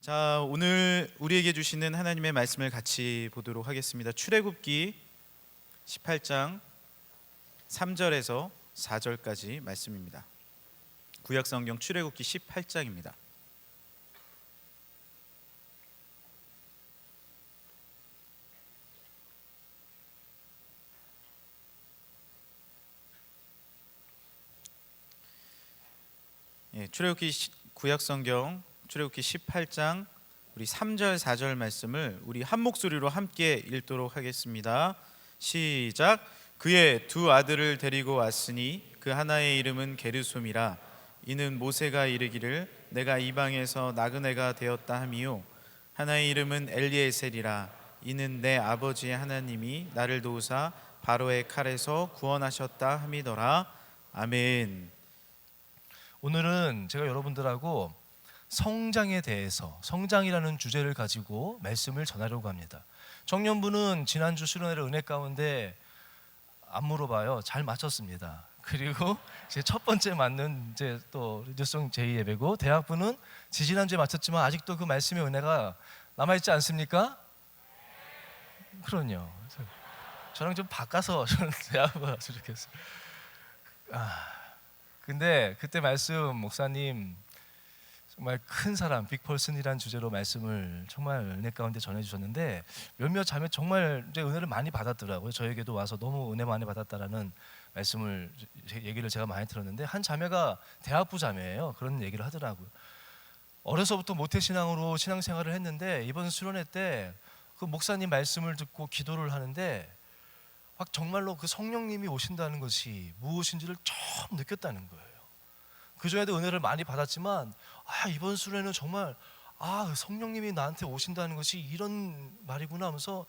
자, 오늘 우리에게 주시는 하나님의 말씀을 같이 보도록 하겠습니다. 출애굽기 18장 3절에서 4절까지 말씀입니다. 구약성경 출애굽기 18장입니다. 구약성경 출애굽기 18장 우리 3절 4절 말씀을 우리 한 목소리로 함께 읽도록 하겠습니다. 시작. 그의 두 아들을 데리고 왔으니 그 하나의 이름은 게르솜이라. 이는 모세가 이르기를 내가 이방에서 나그네가 되었다 하미요, 하나의 이름은 엘리에셀이라. 이는 내 아버지의 하나님이 나를 도우사 바로의 칼에서 구원하셨다 함이더라. 아멘. 오늘은 제가 여러분들하고 성장에 대해서, 성장이라는 주제를 가지고 말씀을 전하려고 합니다. 청년부는 지난주 수련회 은혜 가운데 안 물어봐요. 잘 맞췄습니다. 그리고 이제 첫 번째 맞는 이제 또 리드송 제2예배고, 대학부는 지지난주에 맞췄지만 아직도 그 말씀의 은혜가 남아있지 않습니까? 그럼요. 저랑 좀 바꿔서 저는 대학부 갔으면 좋겠어요. 근데 그때 말씀 목사님 정말 큰 사람, 빅펄슨이라는 주제로 말씀을 정말 은혜 가운데 전해주셨는데 몇몇 자매 정말 이제 은혜를 많이 받았더라고요. 저에게도 와서 너무 은혜 많이 받았다라는 말씀을, 얘기를 제가 많이 들었는데, 한 자매가 대학부 자매예요. 그런 얘기를 하더라고요. 어려서부터 모태신앙으로 신앙생활을 했는데 이번 수련회 때 그 목사님 말씀을 듣고 기도를 하는데 막 정말로 그 성령님이 오신다는 것이 무엇인지를 처음 느꼈다는 거예요. 그전에도 은혜를 많이 받았지만 이번 수련회는 정말 성령님이 나한테 오신다는 것이 이런 말이구나 하면서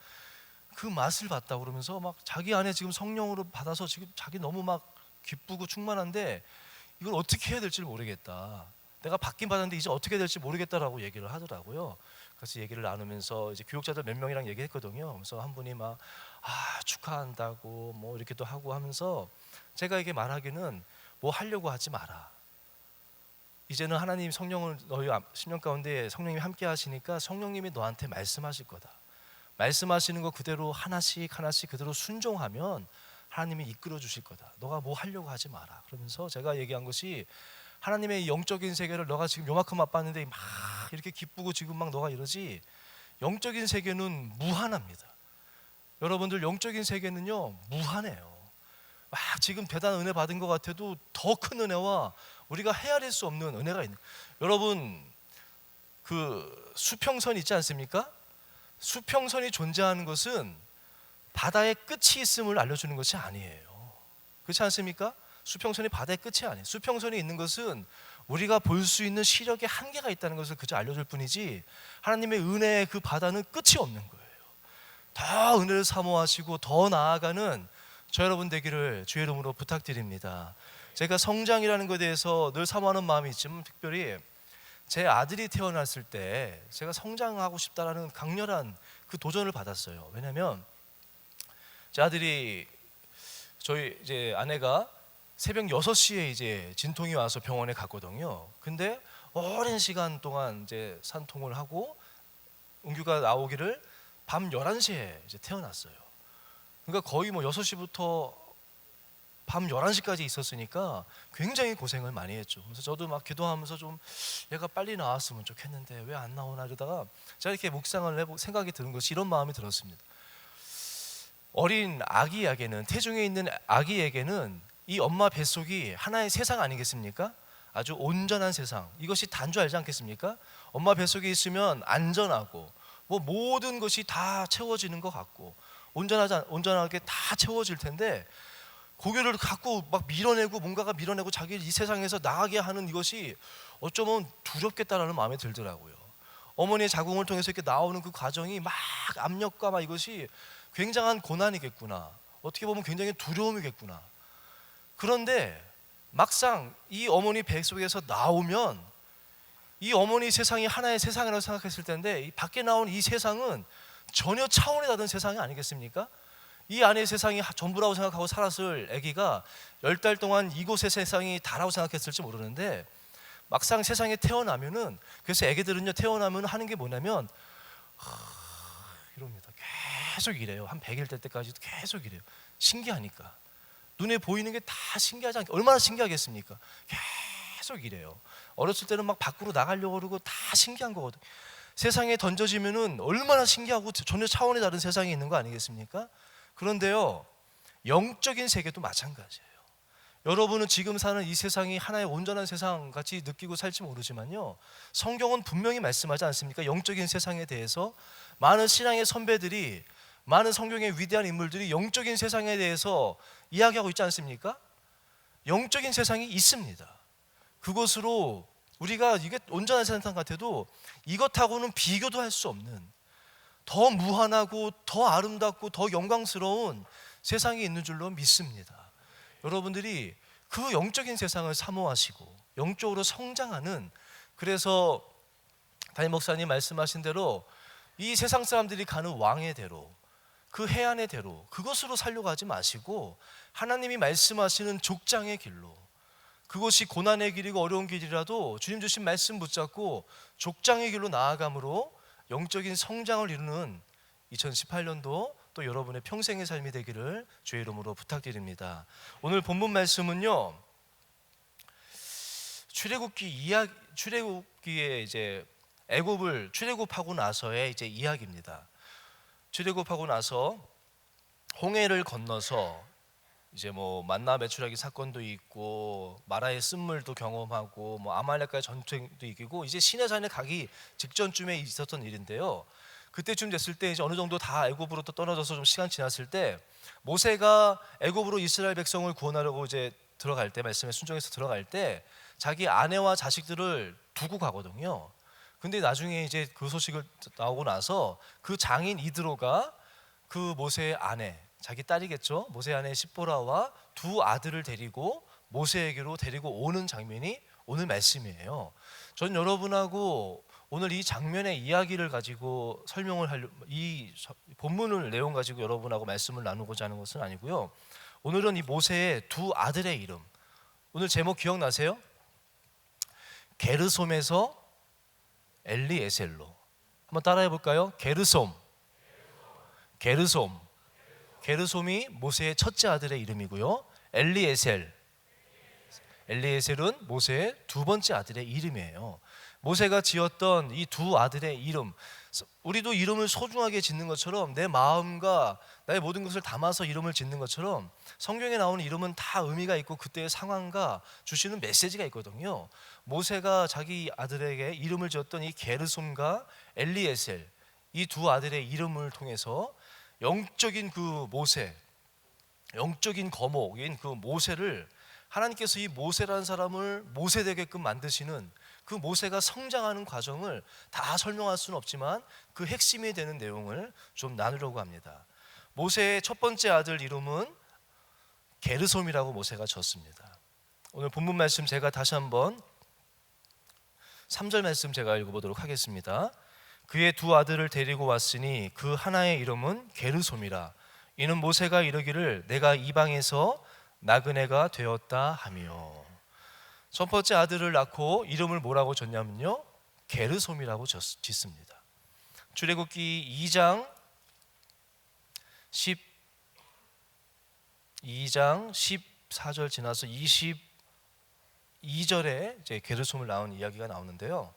그 맛을 봤다 그러면서 막 자기 안에 지금 성령으로 받아서 지금 자기 너무 막 기쁘고 충만한데 이걸 어떻게 해야 될지 모르겠다, 내가 받긴 받았는데 이제 어떻게 될지 모르겠다라고 얘기를 하더라고요. 그래서 얘기를 나누면서 이제 교육자들 몇 명이랑 얘기했거든요. 그래서 한 분이 막 축하한다고 뭐 이렇게도 하고 하면서 제가 이게 말하기는 뭐 하려고 하지 마라. 이제는 하나님 성령을 너희 심령 가운데 성령님이 함께 하시니까 성령님이 너한테 말씀하실 거다. 말씀하시는 거 그대로 하나씩 하나씩 그대로 순종하면 하나님이 이끌어 주실 거다. 너가 뭐 하려고 하지 마라. 그러면서 제가 얘기한 것이, 하나님의 영적인 세계를 너가 지금 요만큼 맛봤는데 막 이렇게 기쁘고 지금 막 너가 이러지, 영적인 세계는 무한합니다. 여러분들 영적인 세계는요 무한해요. 막 지금 대단한 은혜 받은 것 같아도 더 큰 은혜와 우리가 헤아릴 수 없는 은혜가 있는. 여러분 그 수평선 있지 않습니까? 수평선이 존재하는 것은 바다의 끝이 있음을 알려주는 것이 아니에요. 그렇지 않습니까? 수평선이 바다의 끝이 아니에요. 수평선이 있는 것은 우리가 볼 수 있는 시력의 한계가 있다는 것을 그저 알려줄 뿐이지, 하나님의 은혜의 그 바다는 끝이 없는 거예요. 더 은혜를 사모하시고 더 나아가는 저 여러분 되기를 주의 이름으로 부탁드립니다. 제가 성장이라는 것에 대해서 늘 사모하는 마음이 있지만, 특별히 제 아들이 태어났을 때 제가 성장하고 싶다라는 강렬한 그 도전을 받았어요. 왜냐하면 제 아들이, 저희 이제 아내가 새벽 6시에 이제 진통이 와서 병원에 갔거든요. 근데 오랜 시간 동안 이제 산통을 하고 은규가 나오기를 밤 11시에 이제 태어났어요. 그러니까 거의 뭐 6시부터 밤 11시까지 있었으니까 굉장히 고생을 많이 했죠. 그래서 저도 막 기도하면서 좀 얘가 빨리 나왔으면 좋겠는데 왜 안 나오나 이러다가 제가 이렇게 묵상을 해보고 생각이 드는 것이 이런 마음이 들었습니다. 어린 아기에게는, 태중에 있는 아기에게는 이 엄마 뱃속이 하나의 세상 아니겠습니까? 아주 온전한 세상, 이것이 단줄 알지 않겠습니까? 엄마 뱃속에 있으면 안전하고 뭐 모든 것이 다 채워지는 것 같고 온전하게 다 채워질 텐데, 고개를 갖고 막 밀어내고 뭔가가 밀어내고 자기를 이 세상에서 나가게 하는 이것이 어쩌면 두렵겠다라는 마음이 들더라고요. 어머니의 자궁을 통해서 이렇게 나오는 그 과정이 막 압력과 막 이것이 굉장한 고난이겠구나, 어떻게 보면 굉장히 두려움이겠구나. 그런데 막상 이 어머니 뱃속에서 나오면 이 어머니 세상이 하나의 세상이라고 생각했을 텐데, 이 밖에 나온 이 세상은 전혀 차원이 다른 세상이 아니겠습니까? 이 안의 세상이 전부라고 생각하고 살았을 아기가 10달 동안 이곳의 세상이 다라고 생각했을지 모르는데, 막상 세상에 태어나면은, 그래서 애기들은요 태어나면 하는 게 뭐냐면 이럽니다. 계속 이래요. 한 100일 될 때까지도 계속 이래요. 신기하니까. 눈에 보이는 게 다 신기하지 않게, 얼마나 신기하겠습니까? 계속 이래요. 어렸을 때는 막 밖으로 나가려고 그러고 다 신기한 거거든요. 세상에 던져지면은 얼마나 신기하고 전혀 차원이 다른 세상에 있는 거 아니겠습니까? 그런데요, 영적인 세계도 마찬가지예요. 여러분은 지금 사는 이 세상이 하나의 온전한 세상 같이 느끼고 살지 모르지만요, 성경은 분명히 말씀하지 않습니까? 영적인 세상에 대해서 많은 신앙의 선배들이, 많은 성경의 위대한 인물들이 영적인 세상에 대해서 이야기하고 있지 않습니까? 영적인 세상이 있습니다. 그것으로 우리가 이게 온전한 세상 같아도 이것하고는 비교도 할 수 없는 더 무한하고 더 아름답고 더 영광스러운 세상이 있는 줄로 믿습니다. 여러분들이 그 영적인 세상을 사모하시고 영적으로 성장하는, 그래서 담임 목사님 말씀하신 대로 이 세상 사람들이 가는 왕의 대로, 그 해안의 대로, 그것으로 살려고 하지 마시고 하나님이 말씀하시는 족장의 길로, 그것이 고난의 길이고 어려운 길이라도 주님 주신 말씀 붙잡고 족장의 길로 나아감으로 영적인 성장을 이루는 2018년도 또 여러분의 평생의 삶이 되기를 주의 이름으로 부탁드립니다. 오늘 본문 말씀은요, 출애굽기에 이제 애굽을 출애굽하고 나서의 이제 이야기입니다. 출애굽하고 나서 홍해를 건너서 이제 뭐 만나 메추라기 사건도 있고 마라의 쓴물도 경험하고 뭐 아말렉과의 전쟁도 이기고 이제 시내산에 가기 직전쯤에 있었던 일인데요. 그때쯤 됐을 때 이제 어느 정도 다 애굽으로 또 떨어져서 좀 시간 지났을 때 모세가 애굽으로 이스라엘 백성을 구원하려고 이제 들어갈 때, 말씀에 순종해서 들어갈 때 자기 아내와 자식들을 두고 가거든요. 근데 나중에 이제 그 소식을 나오고 나서 그 장인 이드로가 그 모세의 아내, 자기 딸이겠죠, 모세의 아내 십보라와 두 아들을 데리고 모세에게로 데리고 오는 장면이 오늘 말씀이에요. 전 여러분하고 오늘 이 장면의 이야기를 가지고 설명을 하려, 이 본문을 내용 가지고 여러분하고 말씀을 나누고자 하는 것은 아니고요. 오늘은 이 모세의 두 아들의 이름, 오늘 제목 기억나세요? 게르솜에서 엘리에셀로. 한번 따라해 볼까요? 게르솜. 게르솜이 모세의 첫째 아들의 이름이고요. 엘리에셀은 모세의 두 번째 아들의 이름이에요. 모세가 지었던 이 두 아들의 이름, 우리도 이름을 소중하게 짓는 것처럼 내 마음과 나의 모든 것을 담아서 이름을 짓는 것처럼 성경에 나오는 이름은 다 의미가 있고 그때의 상황과 주시는 메시지가 있거든요. 모세가 자기 아들에게 이름을 지었던 이 게르솜과 엘리에셀, 이 두 아들의 이름을 통해서 영적인 그 모세, 영적인 거목인 그 모세를, 하나님께서 이 모세라는 사람을 모세 되게끔 만드시는 그 모세가 성장하는 과정을 다 설명할 수는 없지만 그 핵심이 되는 내용을 좀 나누려고 합니다. 모세의 첫 번째 아들 이름은 게르솜이라고 모세가 졌습니다. 오늘 본문 말씀 제가 다시 한번 3절 말씀 제가 읽어보도록 하겠습니다. 그의 두 아들을 데리고 왔으니 그 하나의 이름은 게르솜이라. 이는 모세가 이르기를 내가 이방에서 나그네가 되었다 하며. 첫 번째 아들을 낳고 이름을 뭐라고 졌냐면요, 게르솜이라고 짓습니다. 출애굽기 2장 14절 지나서 22절에 이제 게르솜을 낳은 이야기가 나오는데요.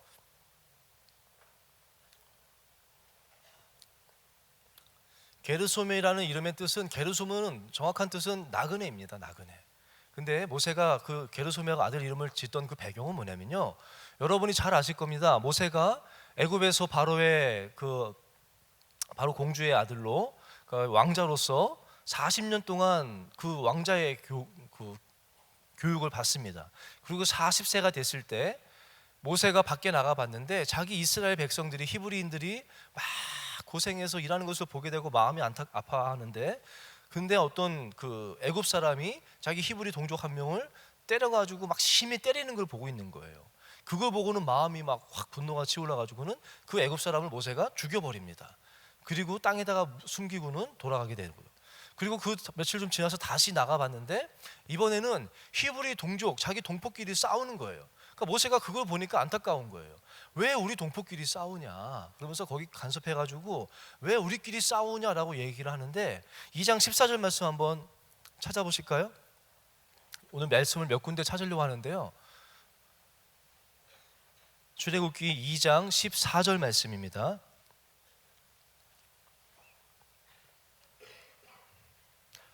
게르솜이라는 이름의 뜻은, 게르솜은 정확한 뜻은 나그네입니다. 나그네. 근데 모세가 그 게르솜이라고 아들 이름을 짓던 그 배경은 뭐냐면요, 여러분이 잘 아실 겁니다. 모세가 애굽에서 바로의 바로 공주의 아들로 그 왕자로서 40년 동안 그 왕자의 교육을 받습니다. 그리고 40세가 됐을 때 모세가 밖에 나가 봤는데 자기 이스라엘 백성들이, 히브리인들이 막 고생해서 일하는 것을 보게 되고 마음이 아파하는데, 근데 어떤 그 애굽 사람이 자기 히브리 동족 한 명을 때려가지고 막 심히 때리는 걸 보고 있는 거예요. 그걸 보고는 마음이 막 확 분노가 치올라가지고는 그 애굽 사람을 모세가 죽여버립니다. 그리고 땅에다가 숨기고는 돌아가게 되고요. 그리고 그 며칠 좀 지나서 다시 나가봤는데 이번에는 히브리 동족 자기 동포끼리 싸우는 거예요. 그러니까 모세가 그걸 보니까 안타까운 거예요. 왜 우리 동포끼리 싸우냐 그러면서 거기 간섭해가지고 왜 우리끼리 싸우냐라고 얘기를 하는데 2장 14절 말씀 한번 찾아보실까요? 오늘 말씀을 몇 군데 찾으려고 하는데요, 출애굽기 2장 14절 말씀입니다.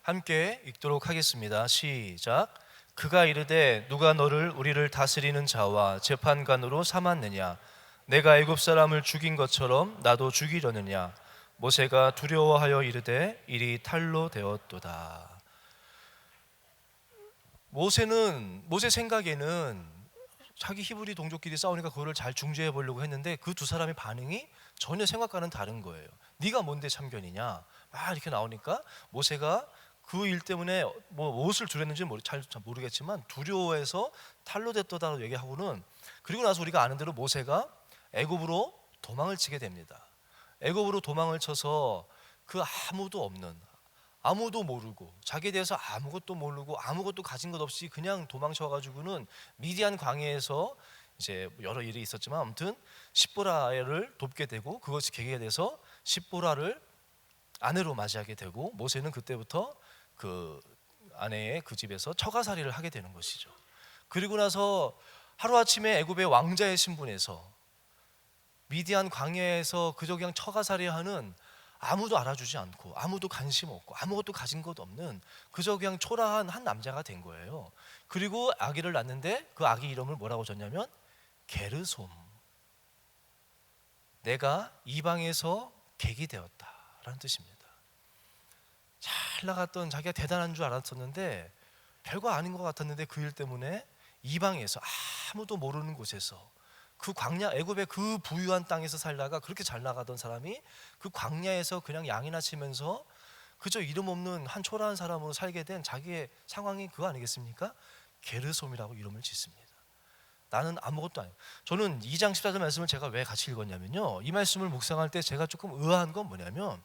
함께 읽도록 하겠습니다. 시작. 그가 이르되 누가 너를 우리를 다스리는 자와 재판관으로 삼았느냐? 내가 애굽 사람을 죽인 것처럼 나도 죽이려느냐? 모세가 두려워하여 이르되 일이 탈로 되었도다. 모세 생각에는 자기 히브리 동족끼리 싸우니까 그거를 잘 중재해 보려고 했는데 그 두 사람의 반응이 전혀 생각과는 다른 거예요. 네가 뭔데 참견이냐? 막 이렇게 나오니까 모세가 그 일 때문에 뭐 무엇을 두렸는지 잘 모르겠지만 두려워해서 탈로 됐다고 얘기하고는, 그리고 나서 우리가 아는 대로 모세가 애굽으로 도망을 치게 됩니다. 애굽으로 도망을 쳐서 그 아무도 없는, 아무도 모르고 자기에 대해서 아무것도 모르고 아무것도 가진 것 없이 그냥 도망쳐가지고는 미디안 광야에서 이제 여러 일이 있었지만 아무튼 십보라를 돕게 되고 그것이 계기가 돼서 십보라를 아내로 맞이하게 되고 모세는 그때부터 그 아내의 그 집에서 처가살이를 하게 되는 것이죠. 그리고 나서 하루아침에 애굽의 왕자의 신분에서 미디안 광야에서 그저 그냥 처가살이하는, 아무도 알아주지 않고 아무도 관심 없고 아무것도 가진 것 없는 그저 그냥 초라한 한 남자가 된 거예요. 그리고 아기를 낳는데 그 아기 이름을 뭐라고 줬냐면 게르솜, 내가 이방에서 객이 되었다라는 뜻입니다. 잘 나갔던 자기가 대단한 줄 알았었는데 별거 아닌 것 같았는데 그 일 때문에 이방에서 아무도 모르는 곳에서 그 광야, 애굽의 그 부유한 땅에서 살다가 그렇게 잘 나가던 사람이 그 광야에서 그냥 양이나 치면서 그저 이름 없는 한 초라한 사람으로 살게 된 자기의 상황이 그거 아니겠습니까? 게르솜이라고 이름을 짓습니다. 나는 아무것도 아니에요. 저는 2장 14절 말씀을 제가 왜 같이 읽었냐면요, 이 말씀을 묵상할 때 제가 조금 의아한 건 뭐냐면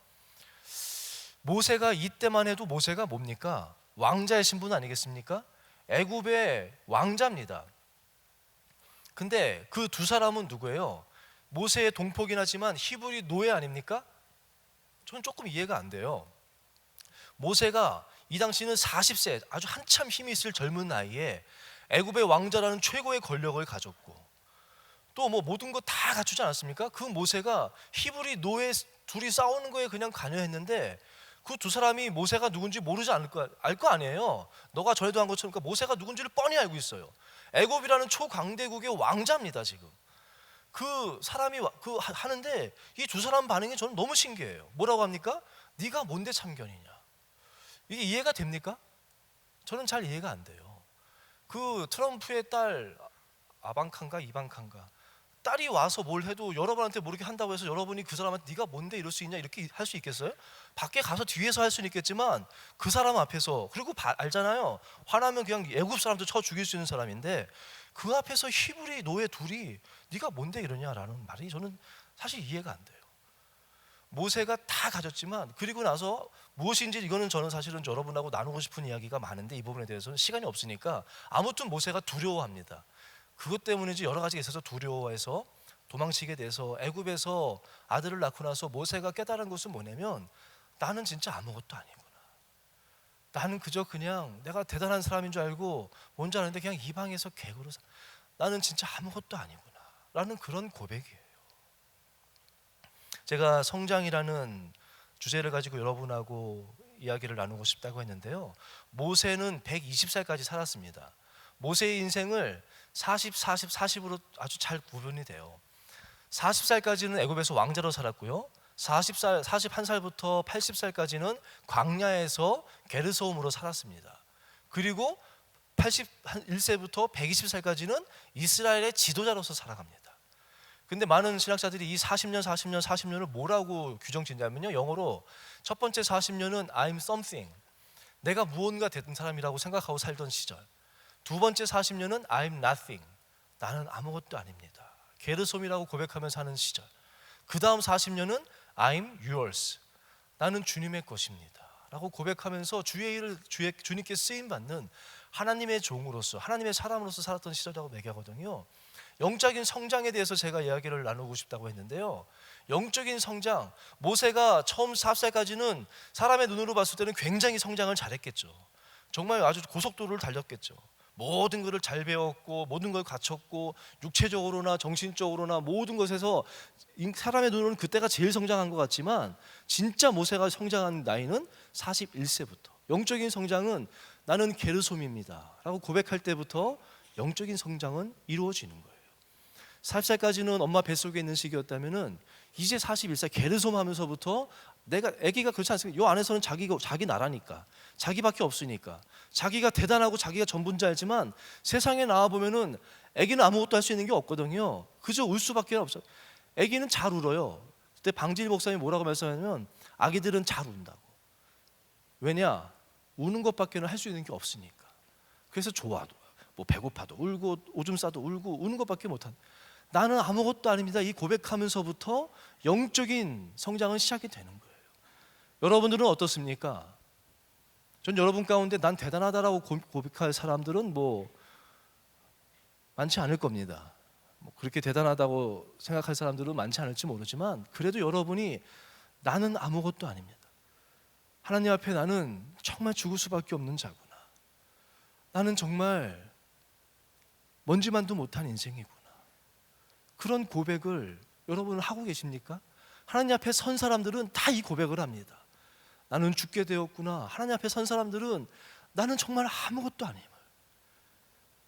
모세가 이때만 해도 모세가 뭡니까? 왕자의 신분 아니겠습니까? 애굽의 왕자입니다. 근데 그 두 사람은 누구예요? 모세의 동포긴 하지만 히브리 노예 아닙니까? 저는 조금 이해가 안 돼요. 모세가 이 당시는 40세 아주 한참 힘이 있을 젊은 나이에 애굽의 왕자라는 최고의 권력을 가졌고 또 뭐 모든 거 다 갖추지 않았습니까? 그 모세가 히브리 노예 둘이 싸우는 거에 그냥 관여했는데 그 두 사람이 모세가 누군지 모르지 알 거 아니에요. 너가 전에도 한 것처럼 그러니까 모세가 누군지를 뻔히 알고 있어요. 애굽이라는 초강대국의 왕자입니다. 지금 그 사람이 그 하는데 이 두 사람 반응이 저는 너무 신기해요. 뭐라고 합니까? 네가 뭔데 참견이냐? 이게 이해가 됩니까? 저는 잘 이해가 안 돼요. 그 트럼프의 딸 아방칸가 이방칸가 딸이 와서 뭘 해도 여러분한테 모르게 한다고 해서 여러분이 그 사람한테 네가 뭔데 이럴 수 있냐 이렇게 할 수 있겠어요? 밖에 가서 뒤에서 할 수는 있겠지만 그 사람 앞에서, 그리고 알잖아요. 화나면 그냥 애굽 사람도 쳐 죽일 수 있는 사람인데 그 앞에서 히브리 노예 둘이 네가 뭔데 이러냐라는 말이 저는 사실 이해가 안 돼요. 모세가 다 가졌지만 그리고 나서 무엇인지 이거는 저는 사실은 여러분하고 나누고 싶은 이야기가 많은데 이 부분에 대해서는 시간이 없으니까 아무튼 모세가 두려워합니다. 그것 때문인지 여러 가지가 있어서 두려워해서 도망치게 돼서 애굽에서 아들을 낳고 나서 모세가 깨달은 것은 뭐냐면 나는 진짜 아무것도 아니구나. 나는 그저 그냥 내가 대단한 사람인 줄 알고 뭔지 아는데 그냥 이방에서 객으로 나는 진짜 아무것도 아니구나 라는 그런 고백이에요. 제가 성장이라는 주제를 가지고 여러분하고 이야기를 나누고 싶다고 했는데요, 모세는 120살까지 살았습니다. 모세의 인생을 40, 40, 40으로 아주 잘 구분이 돼요. 40살까지는 애굽에서 왕자로 살았고요, 41살부터 80살까지는 광야에서 게르솜으로 살았습니다. 그리고 81세부터 120살까지는 이스라엘의 지도자로서 살아갑니다. 근데 많은 신학자들이 이 40년을 뭐라고 규정짓냐면요, 영어로 첫 번째 40년은 I'm something, 내가 무언가 된 사람이라고 생각하고 살던 시절. 두 번째 40년은 I'm nothing, 나는 아무것도 아닙니다, 게르솜이라고 고백하면서 사는 시절. 그 다음 40년은 I'm yours, 나는 주님의 것입니다 라고 고백하면서 주의 일을 주님께 쓰임받는 하나님의 종으로서, 하나님의 사람으로서 살았던 시절이라고 얘기하거든요. 영적인 성장에 대해서 제가 이야기를 나누고 싶다고 했는데요, 영적인 성장, 모세가 처음 4살까지는 사람의 눈으로 봤을 때는 굉장히 성장을 잘했겠죠. 정말 아주 고속도로를 달렸겠죠. 모든 것을 잘 배웠고 모든 걸 갖췄고 육체적으로나 정신적으로나 모든 것에서 사람의 눈으로는 그때가 제일 성장한 것 같지만, 진짜 모세가 성장한 나이는 41세부터. 영적인 성장은 나는 게르솜입니다 라고 고백할 때부터 영적인 성장은 이루어지는 거예요. 40살까지는 엄마 뱃속에 있는 시기였다면은 이제 41살 게르솜 하면서부터, 내가 아기가 그렇지 않습니까? 요 안에서는 자기 나라니까, 자기밖에 없으니까 자기가 대단하고 자기가 전부인 줄 알지만, 세상에 나와 보면은 아기는 아무것도 할 수 있는 게 없거든요. 그저 울 수밖에 없어. 아기는 잘 울어요. 그때 방질 목사님이 뭐라고 말씀하냐면, 아기들은 잘 운다고. 왜냐? 우는 것밖에는 할 수 있는 게 없으니까. 그래서 좋아도, 뭐 배고파도 울고 오줌 싸도 울고 우는 것밖에 못한. 나는 아무것도 아닙니다. 이 고백하면서부터 영적인 성장은 시작이 되는 거예요. 여러분들은 어떻습니까? 전 여러분 가운데 난 대단하다라고 고백할 사람들은 뭐 많지 않을 겁니다. 뭐 그렇게 대단하다고 생각할 사람들은 많지 않을지 모르지만, 그래도 여러분이 나는 아무것도 아닙니다, 하나님 앞에 나는 정말 죽을 수밖에 없는 자구나, 나는 정말 먼지만도 못한 인생이구나, 그런 고백을 여러분은 하고 계십니까? 하나님 앞에 선 사람들은 다 이 고백을 합니다. 나는 죽게 되었구나. 하나님 앞에 선 사람들은 나는 정말 아무것도 아님을,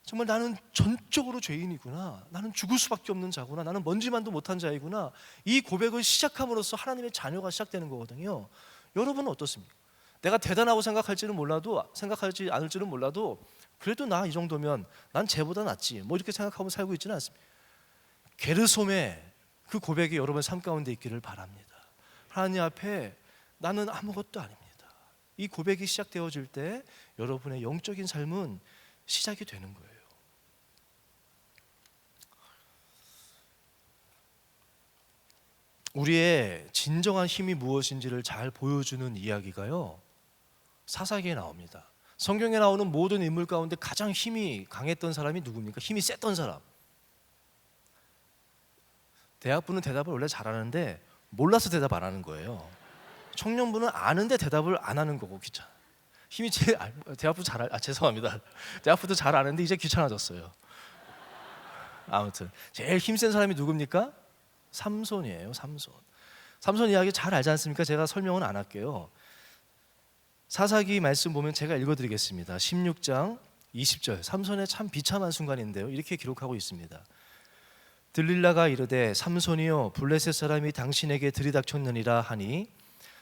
정말 나는 전적으로 죄인이구나, 나는 죽을 수밖에 없는 자구나, 나는 먼지만도 못한 자이구나, 이 고백을 시작함으로써 하나님의 자녀가 시작되는 거거든요. 여러분은 어떻습니까? 내가 대단하고 생각할지 않을지는 몰라도 그래도 나 이 정도면 난 쟤보다 낫지, 뭐 이렇게 생각하고 살고 있지는 않습니다. 게르솜의 그 고백이 여러분 삶 가운데 있기를 바랍니다. 하나님 앞에 나는 아무것도 아닙니다, 이 고백이 시작되어질 때 여러분의 영적인 삶은 시작이 되는 거예요. 우리의 진정한 힘이 무엇인지를 잘 보여주는 이야기가요, 사사기에 나옵니다. 성경에 나오는 모든 인물 가운데 가장 힘이 강했던 사람이 누굽니까? 힘이 셌던 사람. 대학부는 대답을 원래 잘하는데 몰라서 대답 안 하는 거예요. 청년부는 아는데 대답을 안 하는 거고 귀찮아. 힘이 제일 대학부 죄송합니다. 대학부도 잘 아는데 이제 귀찮아졌어요. 아무튼 제일 힘센 사람이 누굽니까? 삼손이에요. 삼손 이야기 잘 알지 않습니까? 제가 설명은 안 할게요. 사사기 말씀 보면 제가 읽어드리겠습니다. 16장 20절, 삼손의 참 비참한 순간인데요, 이렇게 기록하고 있습니다. 들릴라가 이르되 삼손이여 블레셋 사람이 당신에게 들이닥쳤느니라 하니,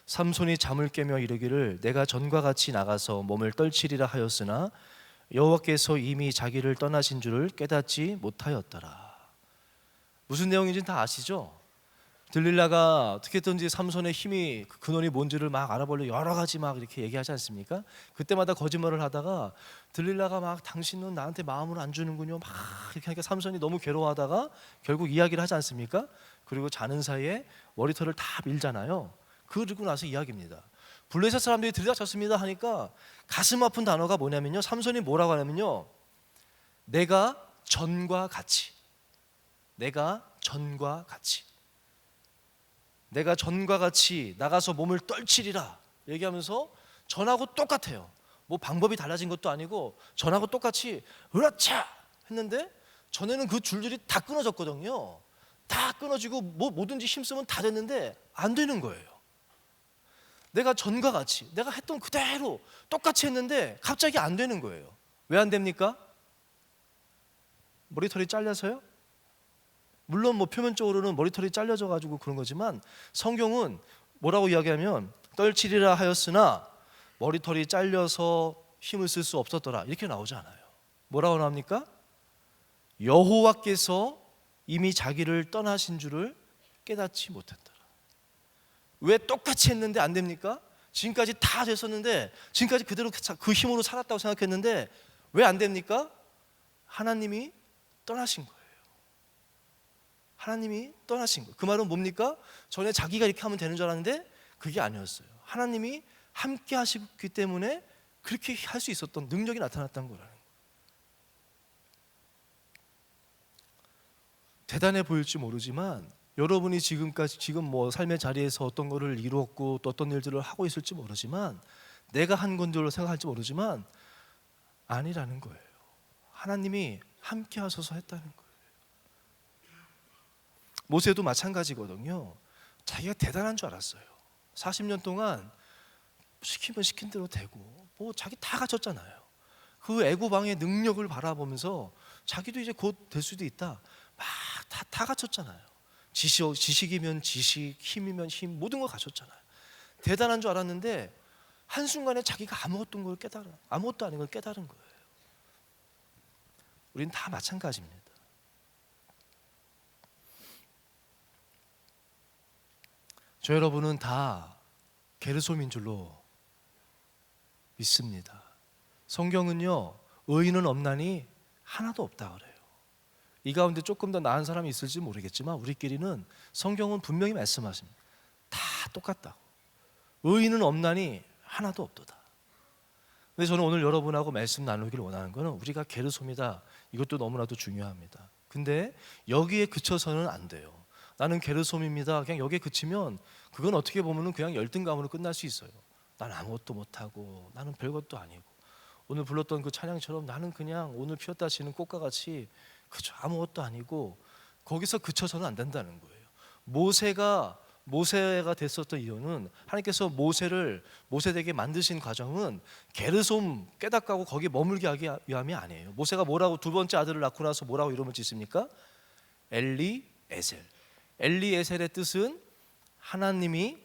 삼손이 잠을 깨며 이르기를 내가 전과 같이 나가서 몸을 떨치리라 하였으나 여호와께서 이미 자기를 떠나신 줄을 깨닫지 못하였더라. 무슨 내용인지는 다 아시죠? 들릴라가 어떻게든지 삼손의 힘이 그 근원이 뭔지를 막 알아보려 여러 가지 막 이렇게 얘기하지 않습니까? 그때마다 거짓말을 하다가 들릴라가 막 당신은 나한테 마음을 안 주는군요 막 이렇게 하니까 삼손이 너무 괴로워하다가 결국 이야기를 하지 않습니까? 그리고 자는 사이에 머리털을 다 밀잖아요. 그러고 나서 이야기입니다. 블레셋 사람들이 들이닥쳤습니다 하니까 가슴 아픈 단어가 뭐냐면요, 삼손이 뭐라고 하냐면요, 내가 전과 같이 나가서 몸을 떨치리라 얘기하면서 전하고 똑같아요. 뭐 방법이 달라진 것도 아니고 전하고 똑같이 으라차 했는데, 전에는 그 줄들이 다 끊어졌거든요. 다 끊어지고 뭐 뭐든지 힘쓰면 다 됐는데 안 되는 거예요. 내가 전과 같이 내가 했던 그대로 똑같이 했는데 갑자기 안 되는 거예요. 왜 안 됩니까? 머리털이 잘려서요? 물론 뭐 표면적으로는 머리털이 잘려져 가지고 그런 거지만, 성경은 뭐라고 이야기하면 떨치리라 하였으나 머리털이 잘려서 힘을 쓸 수 없었더라 이렇게 나오지 않아요. 뭐라고 나옵니까? 여호와께서 이미 자기를 떠나신 줄을 깨닫지 못했더라. 왜 똑같이 했는데 안 됩니까? 지금까지 다 됐었는데, 지금까지 그대로 그 힘으로 살았다고 생각했는데 왜 안 됩니까? 하나님이 떠나신 거예요. 하나님이 떠나신 거예요. 그 말은 뭡니까? 전에 자기가 이렇게 하면 되는 줄 알았는데 그게 아니었어요. 하나님이 함께 하시기 때문에 그렇게 할 수 있었던 능력이 나타났던 거라는 거예요. 대단해 보일지 모르지만 여러분이 지금 뭐 삶의 자리에서 어떤 거를 이루었고 또 어떤 일들을 하고 있을지 모르지만 내가 한 건 줄로 생각할지 모르지만 아니라는 거예요. 하나님이 함께 하셔서 했다는 거예요. 모세도 마찬가지거든요. 자기가 대단한 줄 알았어요. 40년 동안 시키면 시킨 대로 되고 뭐 자기 다 갖췄잖아요. 그 애굽 왕의 능력을 바라보면서 자기도 이제 곧 될 수도 있다. 막 다 갖췄잖아요. 지식이면 지식, 힘이면 힘, 모든 걸 갖췄잖아요. 대단한 줄 알았는데 한순간에 자기가 아무것도 아닌 걸 깨달은 거예요. 우리는 다 마찬가지입니다. 저 여러분은 다 게르솜인 줄로 믿습니다. 성경은요, 의인은 없나니 하나도 없다 그래요. 이 가운데 조금 더 나은 사람이 있을지 모르겠지만 우리끼리는 성경은 분명히 말씀하십니다. 다 똑같다고. 의인은 없나니 하나도 없도다. 근데 저는 오늘 여러분하고 말씀 나누기를 원하는 것은 우리가 게르솜이다. 이것도 너무나도 중요합니다. 근데 여기에 그쳐서는 안 돼요. 나는 게르솜입니다. 그냥 여기에 그치면 그건 어떻게 보면 그냥 열등감으로 끝날 수 있어요. 난 아무것도 못하고 나는 별것도 아니고 오늘 불렀던 그 찬양처럼 나는 그냥 오늘 피었다 지는 꽃과 같이 그저 아무것도 아니고 거기서 그쳐서는 안 된다는 거예요. 모세가 됐었던 이유는 하나님께서 모세에게 만드신 과정은 게르솜 깨닫고 거기에 머물게 하기 위함이 아니에요. 모세가 뭐라고 두 번째 아들을 낳고 나서 뭐라고 이름을 짓습니까? 엘리에셀. 엘리에셀의 뜻은 하나님이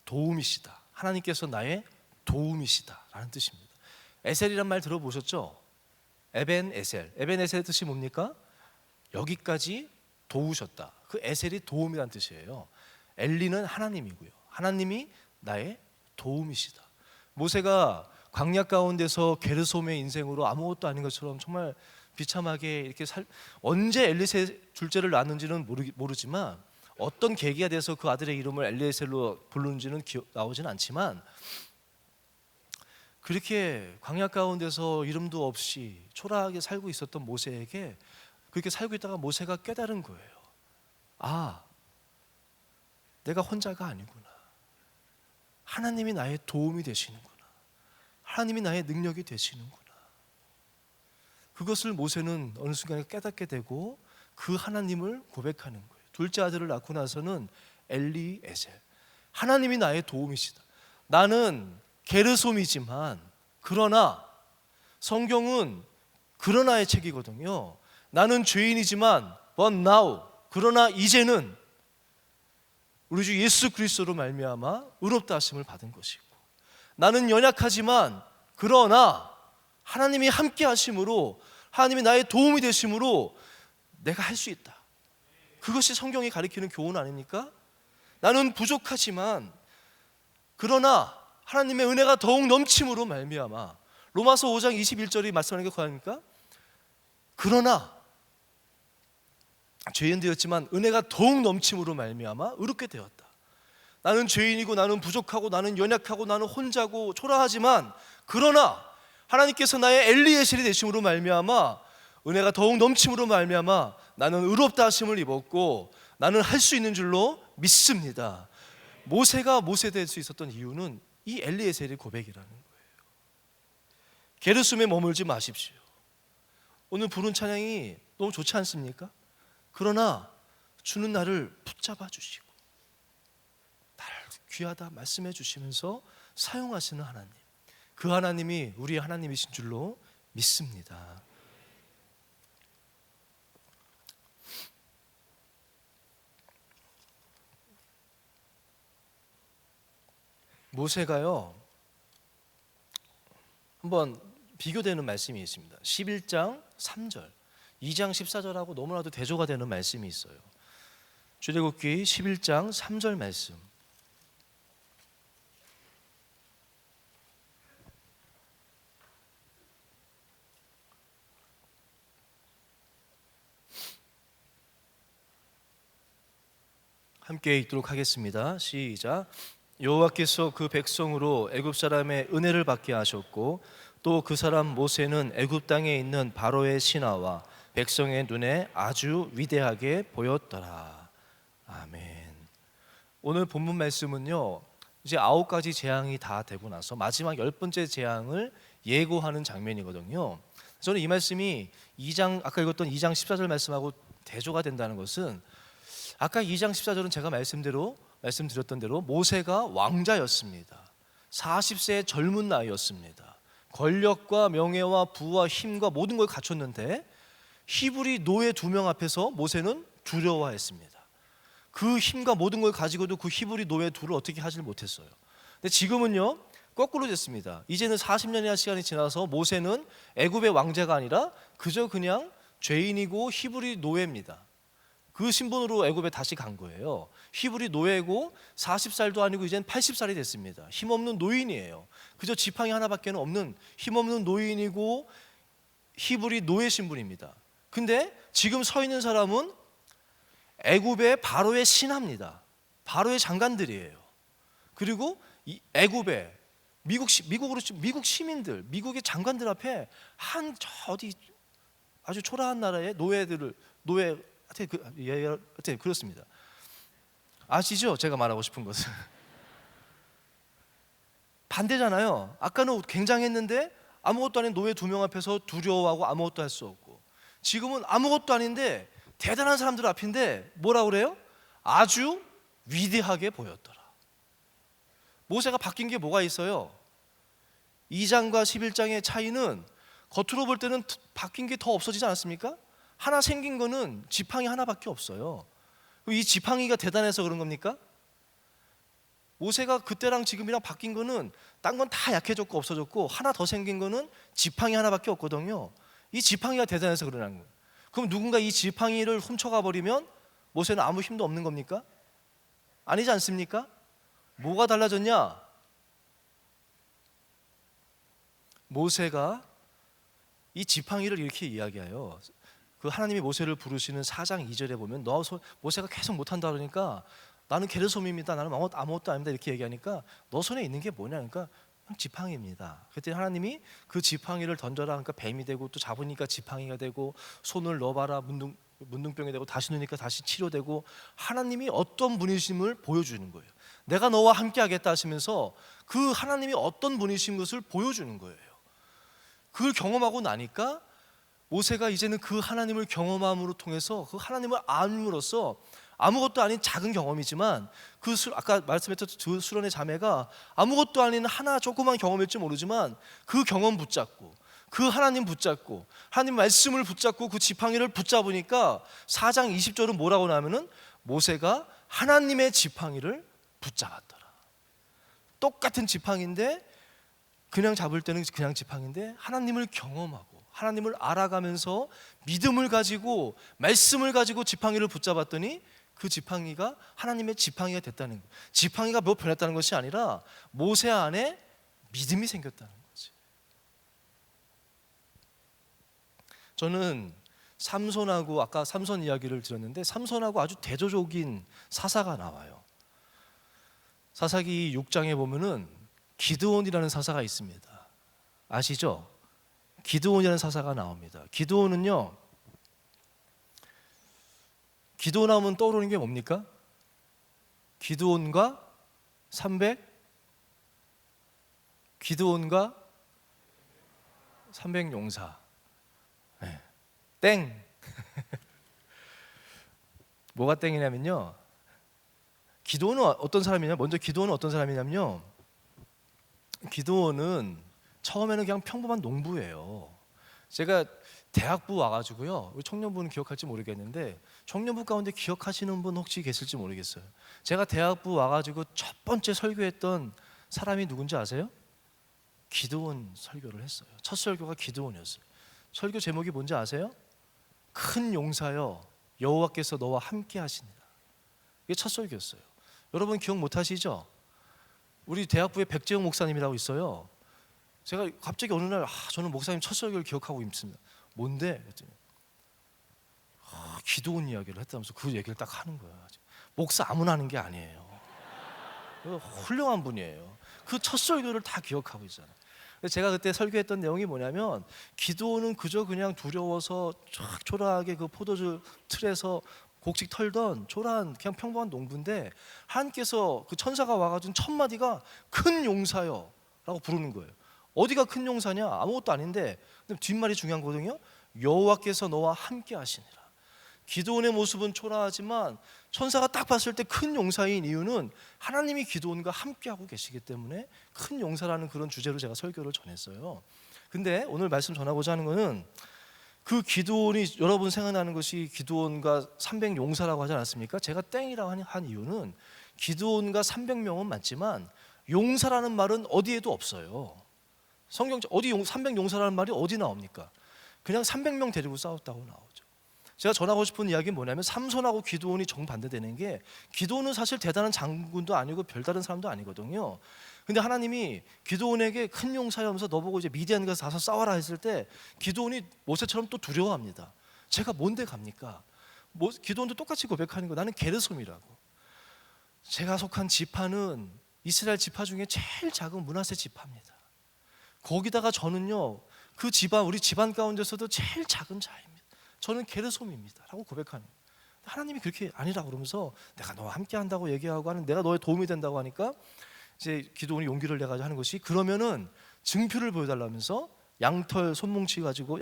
도움이시다. 하나님께서 나의 도움이시다라는 뜻입니다. 에셀이란 말 들어보셨죠? 에벤에셀. 에벤에셀의 뜻이 뭡니까? 여기까지 도우셨다. 그 에셀이 도움이란 뜻이에요. 엘리는 하나님이고요. 하나님이 나의 도움이시다. 모세가 광야 가운데서 게르솜의 인생으로 아무것도 아닌 것처럼 정말 비참하게 이렇게 언제 엘리에셀 둘째를 낳았는지는 모르지만 어떤 계기가 돼서 그 아들의 이름을 엘리에셀로 부르는지는 나오진 않지만 그렇게 광야 가운데서 이름도 없이 초라하게 살고 있었던 모세에게 그렇게 살고 있다가 모세가 깨달은 거예요. 아, 내가 혼자가 아니구나. 하나님이 나의 도움이 되시는구나. 하나님이 나의 능력이 되시는구나. 그것을 모세는 어느 순간에 깨닫게 되고 그 하나님을 고백하는 거예요. 둘째 아들을 낳고 나서는 엘리에셀. 하나님이 나의 도움이시다. 나는 게르솜이지만 그러나 성경은 그러나의 책이거든요. 나는 죄인이지만 but now 그러나 이제는 우리 주 예수 그리스도로 말미암아 의롭다 하심을 받은 것이고 나는 연약하지만 그러나 하나님이 함께 하심으로 하나님이 나의 도움이 되심으로 내가 할 수 있다. 그것이 성경이 가리키는 교훈 아닙니까? 나는 부족하지만 그러나 하나님의 은혜가 더욱 넘침으로 말미암아 로마서 5장 21절이 말씀하는 게 뭐합니까? 그러나 죄인 되었지만 은혜가 더욱 넘침으로 말미암아 의롭게 되었다. 나는 죄인이고 나는 부족하고 나는 연약하고 나는 혼자고 초라하지만 그러나 하나님께서 나의 엘리에셀이 되심으로 말미암아 은혜가 더욱 넘침으로 말미암아 나는 의롭다 하심을 입었고 나는 할 수 있는 줄로 믿습니다. 모세가 모세 될 수 있었던 이유는 이 엘리에셀의 고백이라는 거예요. 게르솜에 머물지 마십시오. 오늘 부른 찬양이 너무 좋지 않습니까? 그러나 주는 나를 붙잡아 주시고 나를 귀하다 말씀해 주시면서 사용하시는 하나님, 그 하나님이 우리의 하나님이신 줄로 믿습니다. 모세가요 한번 비교되는 말씀이 있습니다. 11장 3절 2장 14절하고 너무나도 대조가 되는 말씀이 있어요. 출애굽기 11장 3절 말씀. 함께 읽도록 하겠습니다. 시작. 여호와께서 그 백성으로 애굽 사람의 은혜를 받게 하셨고 또 그 사람 모세는 애굽 땅에 있는 바로의 신하와 백성의 눈에 아주 위대하게 보였더라. 아멘. 오늘 본문 말씀은요, 이제 9가지 재앙이 다 되고 나서 마지막 10번째 재앙을 예고하는 장면이거든요. 저는 이 말씀이 2장 아까 읽었던 2장 14절 말씀하고 대조가 된다는 것은, 아까 2장 14절은 제가 말씀드렸던 대로 모세가 왕자였습니다. 40세의 젊은 나이였습니다. 권력과 명예와 부와 힘과 모든 걸 갖췄는데 히브리 노예 2명 앞에서 모세는 두려워했습니다. 그 힘과 모든 걸 가지고도 그 히브리 노예 둘을 어떻게 하질 못했어요. 근데 지금은요, 거꾸로 됐습니다. 이제는 40년이나 시간이 지나서 모세는 애굽의 왕자가 아니라 그저 그냥 죄인이고 히브리 노예입니다. 그 신분으로 애굽에 다시 간 거예요. 히브리 노예고 40살도 아니고 이젠 80살이 됐습니다. 힘없는 노인이에요. 그저 지팡이 하나밖에 없는 힘없는 노인이고 히브리 노예 신분입니다. 근데 지금 서 있는 사람은 애굽의 바로의 신하입니다. 바로의 장관들이에요. 그리고 이 애굽의 미국 시민들, 미국의 장관들 앞에 어디 아주 초라한 나라의 하여튼 그렇습니다. 아시죠? 제가 말하고 싶은 것은 반대잖아요. 아까는 굉장했는데 아무것도 아닌 노예 2명 앞에서 두려워하고 아무것도 할 수 없고, 지금은 아무것도 아닌데 대단한 사람들 앞인데 뭐라 그래요? 아주 위대하게 보였더라. 모세가 바뀐 게 뭐가 있어요? 2장과 11장의 차이는 겉으로 볼 때는 바뀐 게 더 없어지지 않았습니까? 하나 생긴 거는 지팡이 하나밖에 없어요. 이 지팡이가 대단해서 그런 겁니까? 모세가 그때랑 지금이랑 바뀐 거는 딴 건 다 약해졌고 없어졌고 하나 더 생긴 거는 지팡이 하나밖에 없거든요. 이 지팡이가 대단해서 그러는 거예요. 그럼 누군가 이 지팡이를 훔쳐가 버리면 모세는 아무 힘도 없는 겁니까? 아니지 않습니까? 뭐가 달라졌냐? 모세가 이 지팡이를 이렇게 이야기해요. 그 하나님이 모세를 부르시는 4장 2절에 보면 모세가 계속 못한다 그러니까 나는 게르솜입니다. 나는 아무것도 아닙니다. 이렇게 얘기하니까 너 손에 있는 게 뭐냐? 그러니까 지팡이입니다. 그때 하나님이 그 지팡이를 던져라 하니까 뱀이 되고 또 잡으니까 지팡이가 되고 손을 넣어봐라 문둥병이 되고 다시 넣으니까 다시 치료되고, 하나님이 어떤 분이심을 보여주는 거예요. 내가 너와 함께 하겠다 하시면서 그 하나님이 어떤 분이신 것을 보여주는 거예요. 그걸 경험하고 나니까 모세가 이제는 그 하나님을 경험함으로 통해서 그 하나님을 알므로써 아무것도 아닌 작은 경험이지만 아까 말씀했던 그 수련의 자매가 아무것도 아닌 하나 조그만 경험일지 모르지만 그 경험 붙잡고 그 하나님 붙잡고 하나님 말씀을 붙잡고 그 지팡이를 붙잡으니까 4장 20절은 뭐라고 나오면은 모세가 하나님의 지팡이를 붙잡았더라. 똑같은 지팡이인데 그냥 잡을 때는 그냥 지팡이인데 하나님을 경험하고 하나님을 알아가면서 믿음을 가지고 말씀을 가지고 지팡이를 붙잡았더니 그 지팡이가 하나님의 지팡이가 됐다는 거예요. 지팡이가 뭐 변했다는 것이 아니라 모세 안에 믿음이 생겼다는 거지. 저는 삼손하고 아까 삼손 이야기를 들었는데 삼손하고 아주 대조적인 사사가 나와요. 사사기 6장에 보면은 기드온이라는 사사가 있습니다. 아시죠? 기드온이라는 사사가 나옵니다. 기드온은요, 기드온 하면 떠오르는 게 뭡니까? 기드온과 300용사. 네. 땡. 뭐가 땡이냐면요, 기드온은 어떤 사람이냐? 먼저 기드온은 어떤 사람이냐면요, 기드온은 처음에는 그냥 평범한 농부예요. 제가 대학부 와가지고요, 우리 청년부는 기억할지 모르겠는데 청년부 가운데 기억하시는 분 혹시 계실지 모르겠어요. 제가 대학부 와가지고 첫 번째 설교했던 사람이 누군지 아세요? 기드온 설교를 했어요. 첫 설교가 기드온이었어요. 설교 제목이 뭔지 아세요? 큰 용사여 여호와께서 너와 함께 하시니라. 이게 첫 설교였어요. 여러분 기억 못 하시죠? 우리 대학부에 백재영 목사님이라고 있어요. 제가 갑자기 어느 날 저는 목사님 첫 설교를 기억하고 있습니다. 뭔데? 그랬더니 기도원 이야기를 했다면서 그 얘기를 딱 하는 거야. 목사 아무나 하는 게 아니에요. 훌륭한 분이에요. 그 첫 설교를 다 기억하고 있잖아요. 제가 그때 설교했던 내용이 뭐냐면 기도는 그저 그냥 두려워서 쫙 초라하게 그 포도주 틀에서 곡식 털던 초라한 그냥 평범한 농부인데 하나님께서 그 천사가 와가지고 첫 마디가 큰 용사여 라고 부르는 거예요. 어디가 큰 용사냐? 아무것도 아닌데 뒷말이 중요한 거거든요. 여호와께서 너와 함께 하시니라. 기드온의 모습은 초라하지만 천사가 딱 봤을 때 큰 용사인 이유는 하나님이 기드온과 함께하고 계시기 때문에 큰 용사라는 그런 주제로 제가 설교를 전했어요. 근데 오늘 말씀 전하고자 하는 거는 그 기드온이 여러분 생각나는 것이 기드온과 300용사라고 하지 않았습니까? 제가 땡이라고 한 이유는 기드온과 300명은 맞지만 용사라는 말은 어디에도 없어요. 성경 어디 300용사라는 말이 어디 나옵니까? 그냥 300명 데리고 싸웠다고 나오죠. 제가 전하고 싶은 이야기는 뭐냐면 삼손하고 기드온이 정반대되는 게 기드온은 사실 대단한 장군도 아니고 별다른 사람도 아니거든요. 근데 하나님이 기드온에게 큰 용사하면서 너보고 이제 미디안 가서 가서 싸워라 했을 때 기드온이 모세처럼 또 두려워합니다. 제가 뭔데 갑니까? 기드온도 똑같이 고백하는 거 나는 게르솜이라고. 제가 속한 지파는 이스라엘 지파 중에 제일 작은 므낫세 지파입니다. 거기다가 저는요 그 집안 우리 집안 가운데서도 제일 작은 자입니다. 저는 게르솜입니다 라고 고백하는 거예요. 하나님이 그렇게 아니라고 그러면서 내가 너와 함께 한다고 얘기하고 하는 내가 너의 도움이 된다고 하니까 이제 기드온이 용기를 내가지고 하는 것이 그러면은 증표를 보여달라면서 양털 뭉치 가지고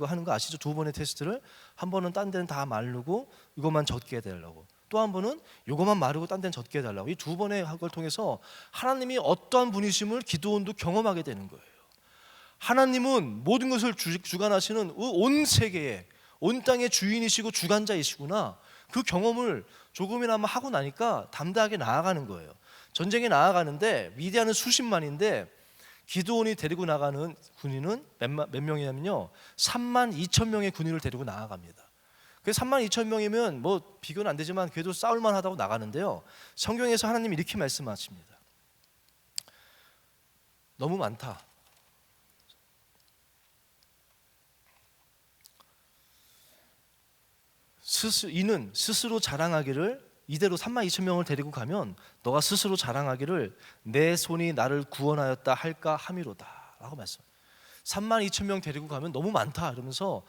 하는 거 아시죠? 두 번의 테스트를 한 번은 딴 데는 다 마르고 이것만 젖게 해달라고 또 한 번은 이것만 마르고 딴 데는 젖게 해달라고 이 두 번의 걸 통해서 하나님이 어떠한 분이심을 기드온도 경험하게 되는 거예요. 하나님은 모든 것을 주관하시는 온 세계에 온 땅의 주인이시고 주관자이시구나 그 경험을 조금이나마 하고 나니까 담대하게 나아가는 거예요. 전쟁에 나아가는데 미디안은 수십만인데 기드온이 데리고 나가는 군인은 몇 명이냐면요 3만 2천 명의 군인을 데리고 나아갑니다. 그 3만 2천 명이면 뭐 비교는 안 되지만 그래도 싸울만 하다고 나가는데요 성경에서 하나님이 이렇게 말씀하십니다. 너무 많다. 이는 스스로 자랑하기를 이대로 3만 2천 명을 데리고 가면 너가 스스로 자랑하기를 내 손이 나를 구원하였다 할까 함이로다 라고 말씀해요. 3만 2천 명 데리고 가면 너무 많다 이러면서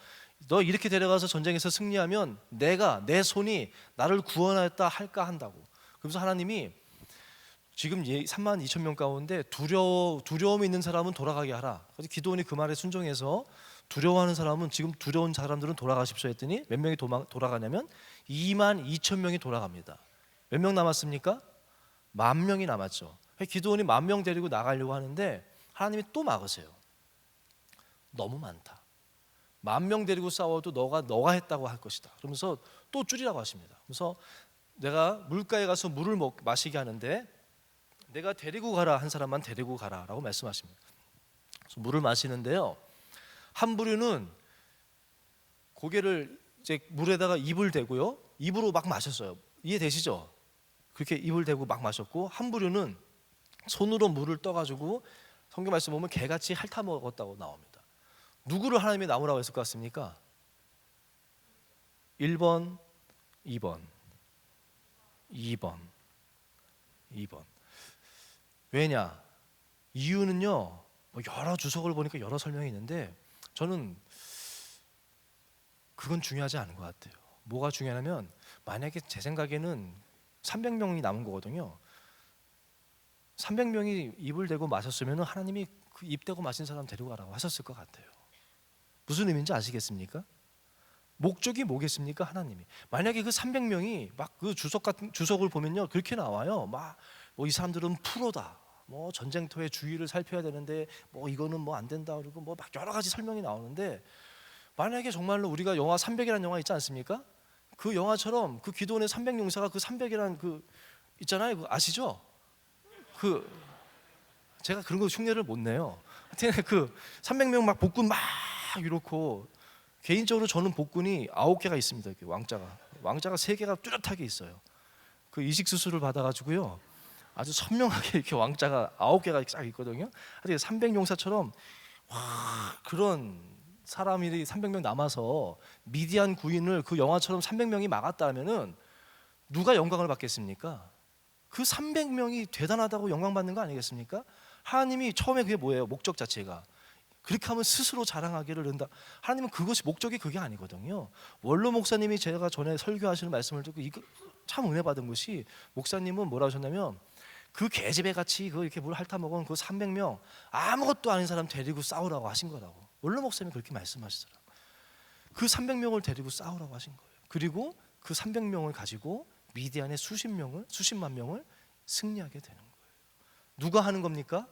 너 이렇게 데려가서 전쟁에서 승리하면 내 손이 나를 구원하였다 할까 한다고. 그래서 하나님이 지금 3만 2천 명 가운데 두려움이 있는 사람은 돌아가게 하라. 그래서 기드온이 그 말에 순종해서 두려워하는 사람은 지금 두려운 사람들은 돌아가십시오 했더니 몇 명이 돌아가냐면 2만 2천 명이 돌아갑니다. 몇 명 남았습니까? 10,000명이 남았죠. 기드온이 10,000명 데리고 나가려고 하는데 하나님이 또 막으세요. 너무 많다. 10,000명 데리고 싸워도 너가 했다고 할 것이다. 그러면서 또 줄이라고 하십니다. 그래서 내가 물가에 가서 물을 마시게 하는데 내가 데리고 가라 한 사람만 데리고 가라라고 말씀하십니다. 그래서 물을 마시는데요. 한 부류는 고개를 이제 물에다가 입을 대고요. 입으로 막 마셨어요. 이해되시죠? 그렇게 입을 대고 막 마셨고 한 부류는 손으로 물을 떠가지고 성경 말씀 보면 개같이 핥아 먹었다고 나옵니다. 누구를 하나님이 나오라고 했을 것 같습니까? 1번, 2번, 2번. 왜냐? 이유는요. 여러 주석을 보니까 여러 설명이 있는데 저는 그건 중요하지 않은 것 같아요. 뭐가 중요하냐면 만약에 제 생각에는 300명이 남은 거거든요. 300명이 입을 대고 마셨으면 하나님이 그 입 대고 마신 사람 데리고 가라고 하셨을 것 같아요. 무슨 의미인지 아시겠습니까? 목적이 뭐겠습니까? 하나님이 만약에 그 300명이 막 그 주석을 보면요 그렇게 나와요. 막 뭐 이 사람들은 프로다. 뭐 전쟁터의 주의를 살펴야 되는데 뭐 이거는 뭐 안 된다 그리고 뭐 막 여러 가지 설명이 나오는데 만약에 정말로 우리가 영화 300이라는 영화 있지 않습니까? 그 영화처럼 그 기드온의 300용사가 그 300이라는 그 있잖아요. 그거 아시죠? 그 제가 그런 거 흉내를 못 내요. 하여튼 그 300명 막 복군 막 이렇고 개인적으로 저는 복군이 9개가 있습니다. 왕자가 3개가 뚜렷하게 있어요. 그 이식 수술을 받아가지고요. 아주 선명하게 이렇게 왕자가 9개가 쫙 있거든요. 하여튼 300용사처럼 와 그런 사람이 300명 남아서 미디안 구인을 그 영화처럼 300명이 막았다면은 누가 영광을 받겠습니까? 그 300명이 대단하다고 영광받는 거 아니겠습니까? 하나님이 처음에 그게 뭐예요? 목적 자체가 그렇게 하면 스스로 자랑하기를 는다. 하나님은 그것이 목적이 그게 아니거든요. 원로 목사님이 제가 전에 설교하시는 말씀을 듣고 이거 참 은혜 받은 것이, 목사님은 뭐라 하셨냐면 그 계집애 같이 그 이렇게 물 핥아 먹은 그 300명 아무것도 아닌 사람 데리고 싸우라고 하신 거라고. 원로 목사님이 그렇게 말씀하시더라고요. 그 300명을 데리고 싸우라고 하신 거예요. 그리고 그 300명을 가지고 미디안의 수십만 명을 승리하게 되는 거예요. 누가 하는 겁니까?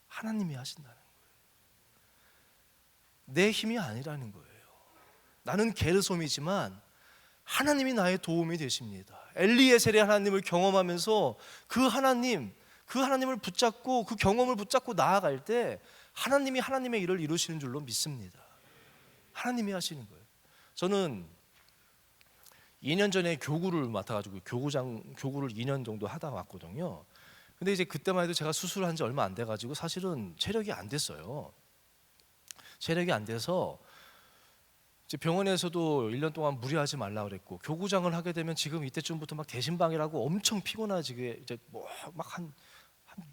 하나님이 하신다는 거예요. 내 힘이 아니라는 거예요. 나는 게르솜이지만 하나님이 나의 도움이 되십니다. 엘리에셀의 하나님을 경험하면서 그 하나님을 붙잡고 그 경험을 붙잡고 나아갈 때 하나님이 하나님의 일을 이루시는 줄로 믿습니다. 하나님이 하시는 거예요. 저는 2년 전에 교구를 맡아가지고 교구를 2년 정도 하다 왔거든요. 근데 이제 그때만 해도 제가 수술한 지 얼마 안 돼가지고 사실은 체력이 안 됐어요. 체력이 안 돼서 이제 병원에서도 1년 동안 무리하지 말라 그랬고, 교구장을 하게 되면 지금 이때쯤부터 막 대신방이라고 엄청 피곤하지게 이제 뭐 막 한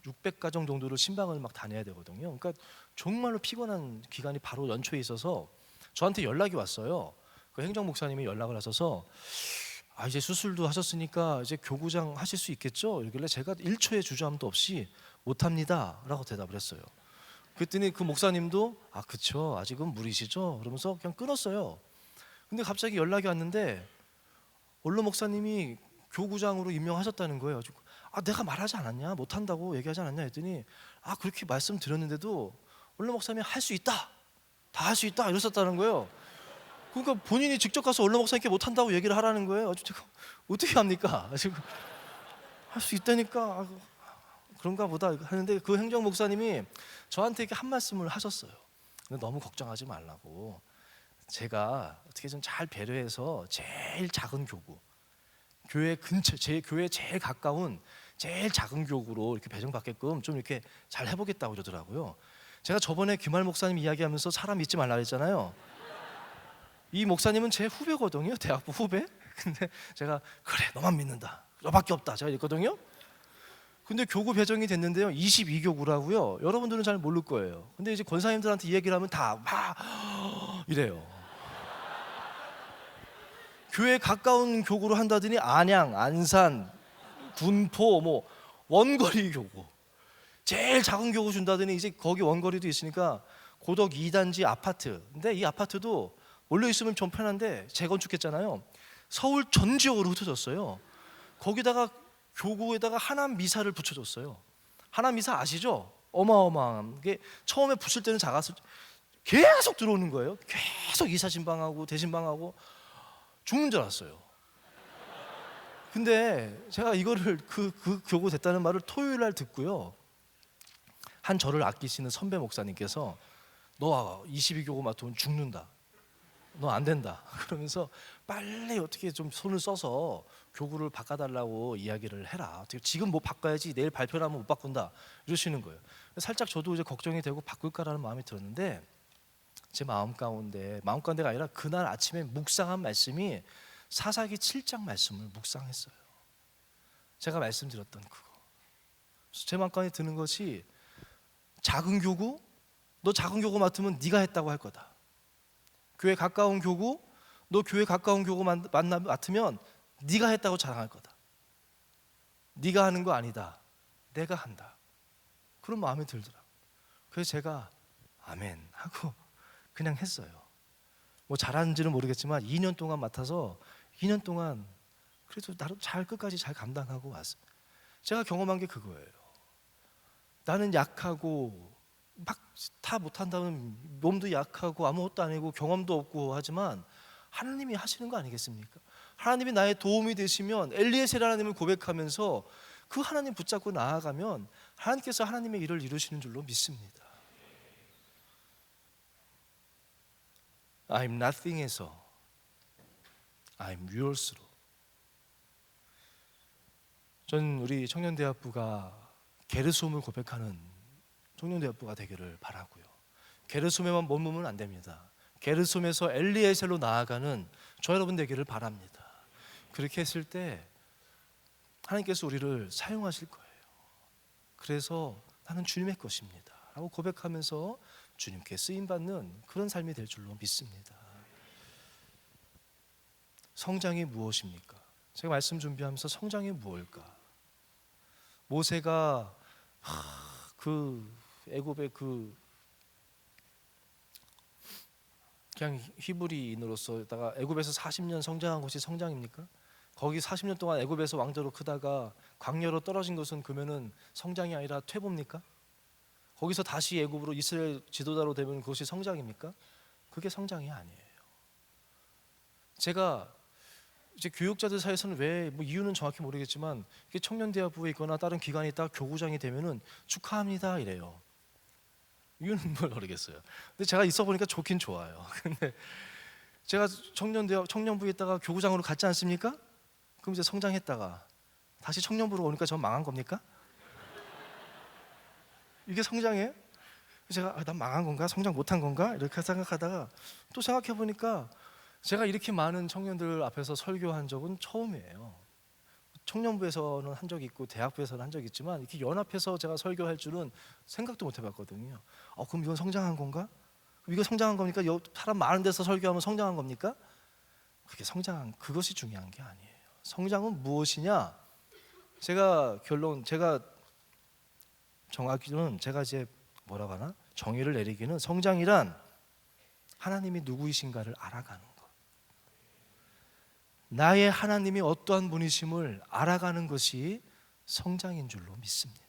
600가정 정도를 신방을 막 다녀야 되거든요. 그러니까 정말로 피곤한 기간이 바로 연초에 있어서 저한테 연락이 왔어요. 그 행정 목사님이 연락을 하셔서 이제 수술도 하셨으니까 이제 교구장 하실 수 있겠죠? 이러길래 제가 1초의 주저함도 없이 못합니다 라고 대답을 했어요. 그랬더니 그 목사님도 그쵸, 아직은 무리시죠? 그러면서 그냥 끊었어요. 근데 갑자기 연락이 왔는데 원로 목사님이 교구장으로 임명하셨다는 거예요. 내가 말하지 않았냐? 못한다고 얘기하지 않았냐? 했더니 그렇게 말씀드렸는데도 원로 목사님이 할 수 있다, 다 할 수 있다 이러셨다는 거예요. 그러니까 본인이 직접 가서 원로 목사님께 못한다고 얘기를 하라는 거예요. 제가 어떻게 합니까? 지금 할 수 있다니까 그런가 보다 하는데, 그 행정 목사님이 저한테 이렇게 한 말씀을 하셨어요. 너무 걱정하지 말라고, 제가 어떻게 좀 잘 배려해서 제일 작은 교구, 교회 근처, 제 교회 제일 가까운 제일 작은 교구로 이렇게 배정받게끔 좀 이렇게 잘 해보겠다고 그러더라고요. 제가 저번에 김할 목사님 이야기하면서 사람 믿지 말라 그랬잖아요. 이 목사님은 제 후배거든요, 대학부 후배. 근데 제가 그래, 너만 믿는다, 너밖에 없다 제가 이랬거든요. 근데 교구 배정이 됐는데요, 22교구라고요. 여러분들은 잘 모를 거예요. 근데 이제 권사님들한테 이 얘기를 하면 다 막 이래요. 교회 가까운 교구로 한다더니 안양, 안산, 군포, 뭐 원거리 교구, 제일 작은 교구 준다더니 이제 거기 원거리도 있으니까 고덕 2단지 아파트. 근데 이 아파트도 원래 있으면 좀 편한데 재건축했잖아요. 서울 전 지역으로 흩어졌어요. 거기다가 교구에다가 하남 미사를 붙여줬어요. 하남 미사 아시죠? 어마어마한 게, 처음에 붙일 때는 작았을 때 계속 들어오는 거예요. 계속 이사 신방하고 대신방하고 죽는 줄 알았어요. 근데 제가 이거를 그 교구 됐다는 말을 토요일 날 듣고요, 한 저를 아끼시는 선배 목사님께서 너 22교구 맡으면 죽는다, 너 안 된다 그러면서 빨리 어떻게 좀 손을 써서 교구를 바꿔달라고 이야기를 해라. 지금 뭐 바꿔야지 내일 발표하면 못 바꾼다 이러시는 거예요. 살짝 저도 이제 걱정이 되고 바꿀까라는 마음이 들었는데, 제 마음 가운데가 아니라 그날 아침에 묵상한 말씀이 사사기 7장 말씀을 묵상했어요. 제가 말씀드렸던 그거. 그래서 제 마음 가운데 드는 것이, 작은 교구, 너 작은 교구 맡으면 네가 했다고 할 거다. 교회 가까운 교구, 너 교회 가까운 교구 맡으면 네가 했다고 자랑할 거다. 네가 하는 거 아니다, 내가 한다. 그런 마음이 들더라고요. 그래서 제가 아멘 하고 그냥 했어요. 뭐 잘하는지는 모르겠지만 2년 동안 맡아서 2년 동안 그래도 나름 잘 끝까지 잘 감당하고 왔어요. 제가 경험한 게 그거예요. 나는 약하고 막 다 못한다면 몸도 약하고 아무것도 아니고 경험도 없고 하지만 하나님이 하시는 거 아니겠습니까? 하나님이 나의 도움이 되시면 엘리에셀 하나님을 고백하면서 그 하나님 붙잡고 나아가면 하나님께서 하나님의 일을 이루시는 줄로 믿습니다. I'm nothing에서 I'm yours로, 전 우리 청년대학부가 게르솜을 고백하는 청년대학부가 되기를 바라고요. 게르솜에만 머무면 안 됩니다. 게르솜에서 엘리에셀로 나아가는 저 여러분 되기를 바랍니다. 그렇게 했을 때 하나님께서 우리를 사용하실 거예요. 그래서 나는 주님의 것입니다 라고 고백하면서 주님께 쓰임받는 그런 삶이 될 줄로 믿습니다. 성장이 무엇입니까? 제가 말씀 준비하면서 성장이 무엇일까? 모세가 그 애굽의 그냥 히브리인으로서다가 애굽에서 40년 성장한 것이 성장입니까? 거기 40년 동안 애굽에서 왕자로 크다가 광야로 떨어진 것은 그러면은 성장이 아니라 퇴보입니까? 거기서 다시 애굽으로 이스라엘 지도자로 되면 그것이 성장입니까? 그게 성장이 아니에요. 제가 이제 교육자들 사이에서는 왜 이유는 정확히 모르겠지만 청년대학부에 있거나 다른 기관에 있다가 교구장이 되면은 축하합니다 이래요. 이유는 뭘 모르겠어요. 근데 제가 있어 보니까 좋긴 좋아요. 근데 제가 청년부에 있다가 교구장으로 갔지 않습니까? 그럼 이제 성장했다가 다시 청년부로 오니까 전 망한 겁니까? 이게 성장이에요? 제가 난 망한 건가? 성장 못한 건가? 이렇게 생각하다가 또 생각해 보니까 제가 이렇게 많은 청년들 앞에서 설교한 적은 처음이에요. 청년부에서는 한 적이 있고 대학부에서는 한 적이 있지만 이렇게 연합해서 제가 설교할 줄은 생각도 못 해봤거든요. 그럼 이건 성장한 건가? 이거 성장한 겁니까? 사람 많은 데서 설교하면 성장한 겁니까? 그게 성장한 그것이 중요한 게 아니에요. 성장은 무엇이냐? 제가 정하기는 제가 이제 뭐라고 하나? 정의를 내리기는 성장이란 하나님이 누구이신가를 알아가는 것. 나의 하나님이 어떠한 분이심을 알아가는 것이 성장인 줄로 믿습니다.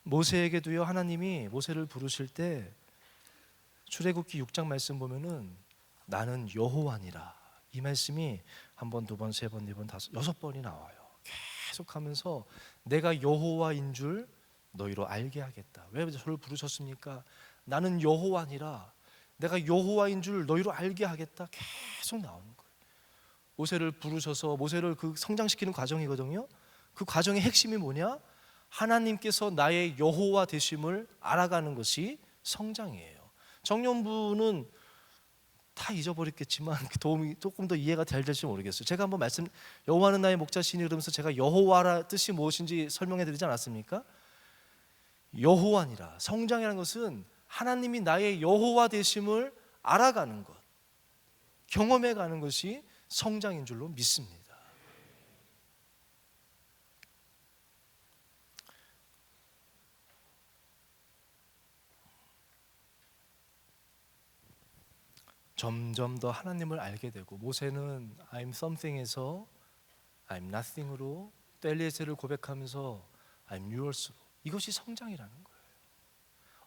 모세에게도요, 하나님이 모세를 부르실 때 출애굽기 6장 말씀 보면은 나는 여호와니라 이 말씀이 한 번, 두 번, 세 번, 네 번, 다섯, 6번이 나와요. 계속하면서 내가 여호와인 줄 너희로 알게 하겠다. 왜 저를 부르셨습니까? 나는 여호와니라 내가 여호와인 줄 너희로 알게 하겠다. 계속 나오는 거예요. 모세를 부르셔서 모세를 그 성장시키는 과정이거든요. 그 과정의 핵심이 뭐냐? 하나님께서 나의 여호와 되심을 알아가는 것이 성장이에요. 청년부는 다 잊어버렸겠지만 도움이 조금 더 이해가 될지 모르겠어요. 제가 한번 여호와는 나의 목자시니 그러면서 제가 여호와라 뜻이 무엇인지 설명해 드리지 않았습니까? 여호와니라. 성장이라는 것은 하나님이 나의 여호와 되심을 알아가는 것, 경험해 가는 것이 성장인 줄로 믿습니다. 점점 더 하나님을 알게 되고 모세는 I'm something에서 I'm nothing으로 또 엘리에셀을 고백하면서 I'm yours로 이것이 성장이라는 거예요.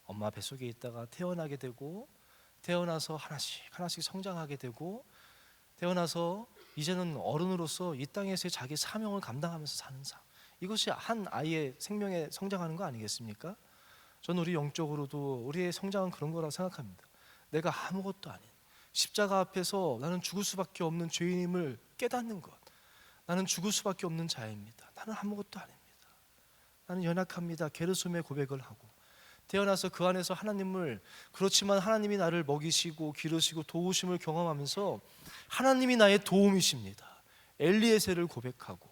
엄마 뱃속에 있다가 태어나게 되고 태어나서 하나씩 하나씩 성장하게 되고 태어나서 이제는 어른으로서 이 땅에서의 자기 사명을 감당하면서 사는 삶, 이것이 한 아이의 생명에 성장하는 거 아니겠습니까? 저는 우리 영적으로도 우리의 성장은 그런 거라고 생각합니다. 내가 아무것도 아닌 십자가 앞에서 나는 죽을 수밖에 없는 죄인임을 깨닫는 것, 나는 죽을 수밖에 없는 자입니다. 나는 아무것도 아닙니다. 나는 연약합니다. 게르솜의 고백을 하고 태어나서 그 안에서 하나님을, 그렇지만 하나님이 나를 먹이시고 기르시고 도우심을 경험하면서 하나님이 나의 도움이십니다. 엘리에셀을 고백하고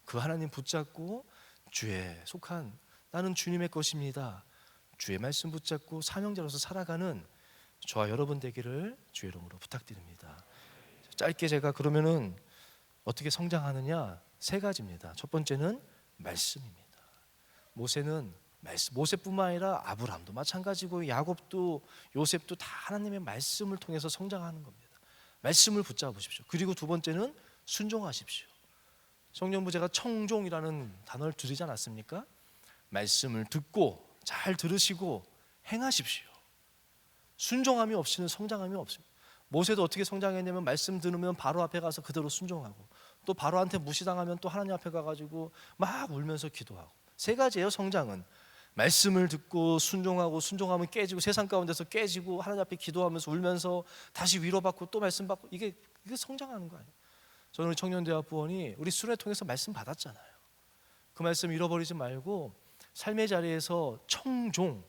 그 하나님 붙잡고 주에 속한 나는 주님의 것입니다. 주의 말씀 붙잡고 사명자로서 살아가는 저와 여러분 되기를 주의 이름으로 부탁드립니다. 짧게 제가 그러면은 어떻게 성장하느냐, 3가지입니다. 첫 번째는 말씀입니다. 모세는 모세뿐만 아니라 아브라함도 마찬가지고 야곱도 요셉도 다 하나님의 말씀을 통해서 성장하는 겁니다. 말씀을 붙잡으십시오. 그리고 두 번째는 순종하십시오. 청년부 제가 청종이라는 단어를 들이지 않았습니까? 말씀을 듣고 잘 들으시고 행하십시오. 순종함이 없이는 성장함이 없습니다. 모세도 어떻게 성장했냐면 말씀 들으면 바로 앞에 가서 그대로 순종하고 또 바로한테 무시당하면 또 하나님 앞에 가가지고 막 울면서 기도하고. 3가지예요. 성장은 말씀을 듣고 순종하고 순종하면 깨지고 세상 가운데서 깨지고 하나님 앞에 기도하면서 울면서 다시 위로받고 또 말씀 받고 이게 성장하는 거 아니에요. 저는 청년대학부원이 우리 수련회 통해서 말씀 받았잖아요. 그 말씀 잃어버리지 말고 삶의 자리에서 청종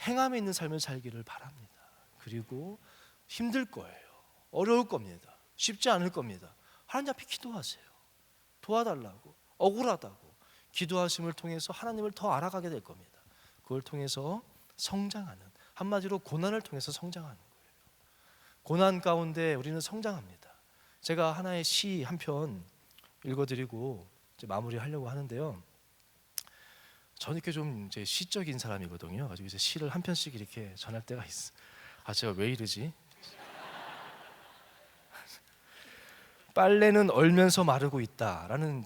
행함에 있는 삶을 살기를 바랍니다. 그리고 힘들 거예요. 어려울 겁니다. 쉽지 않을 겁니다. 하나님 앞에 기도하세요. 도와달라고, 억울하다고 기도하심을 통해서 하나님을 더 알아가게 될 겁니다. 그걸 통해서 성장하는, 한마디로 고난을 통해서 성장하는 거예요. 고난 가운데 우리는 성장합니다. 제가 하나의 시 한 편 읽어드리고 이제 마무리하려고 하는데요. 저는 이렇게 좀 이제 시적인 사람이거든요. 가지고 이제 시를 한 편씩 이렇게 전할 때가 있어. 제가 왜 이러지? 빨래는 얼면서 마르고 있다라는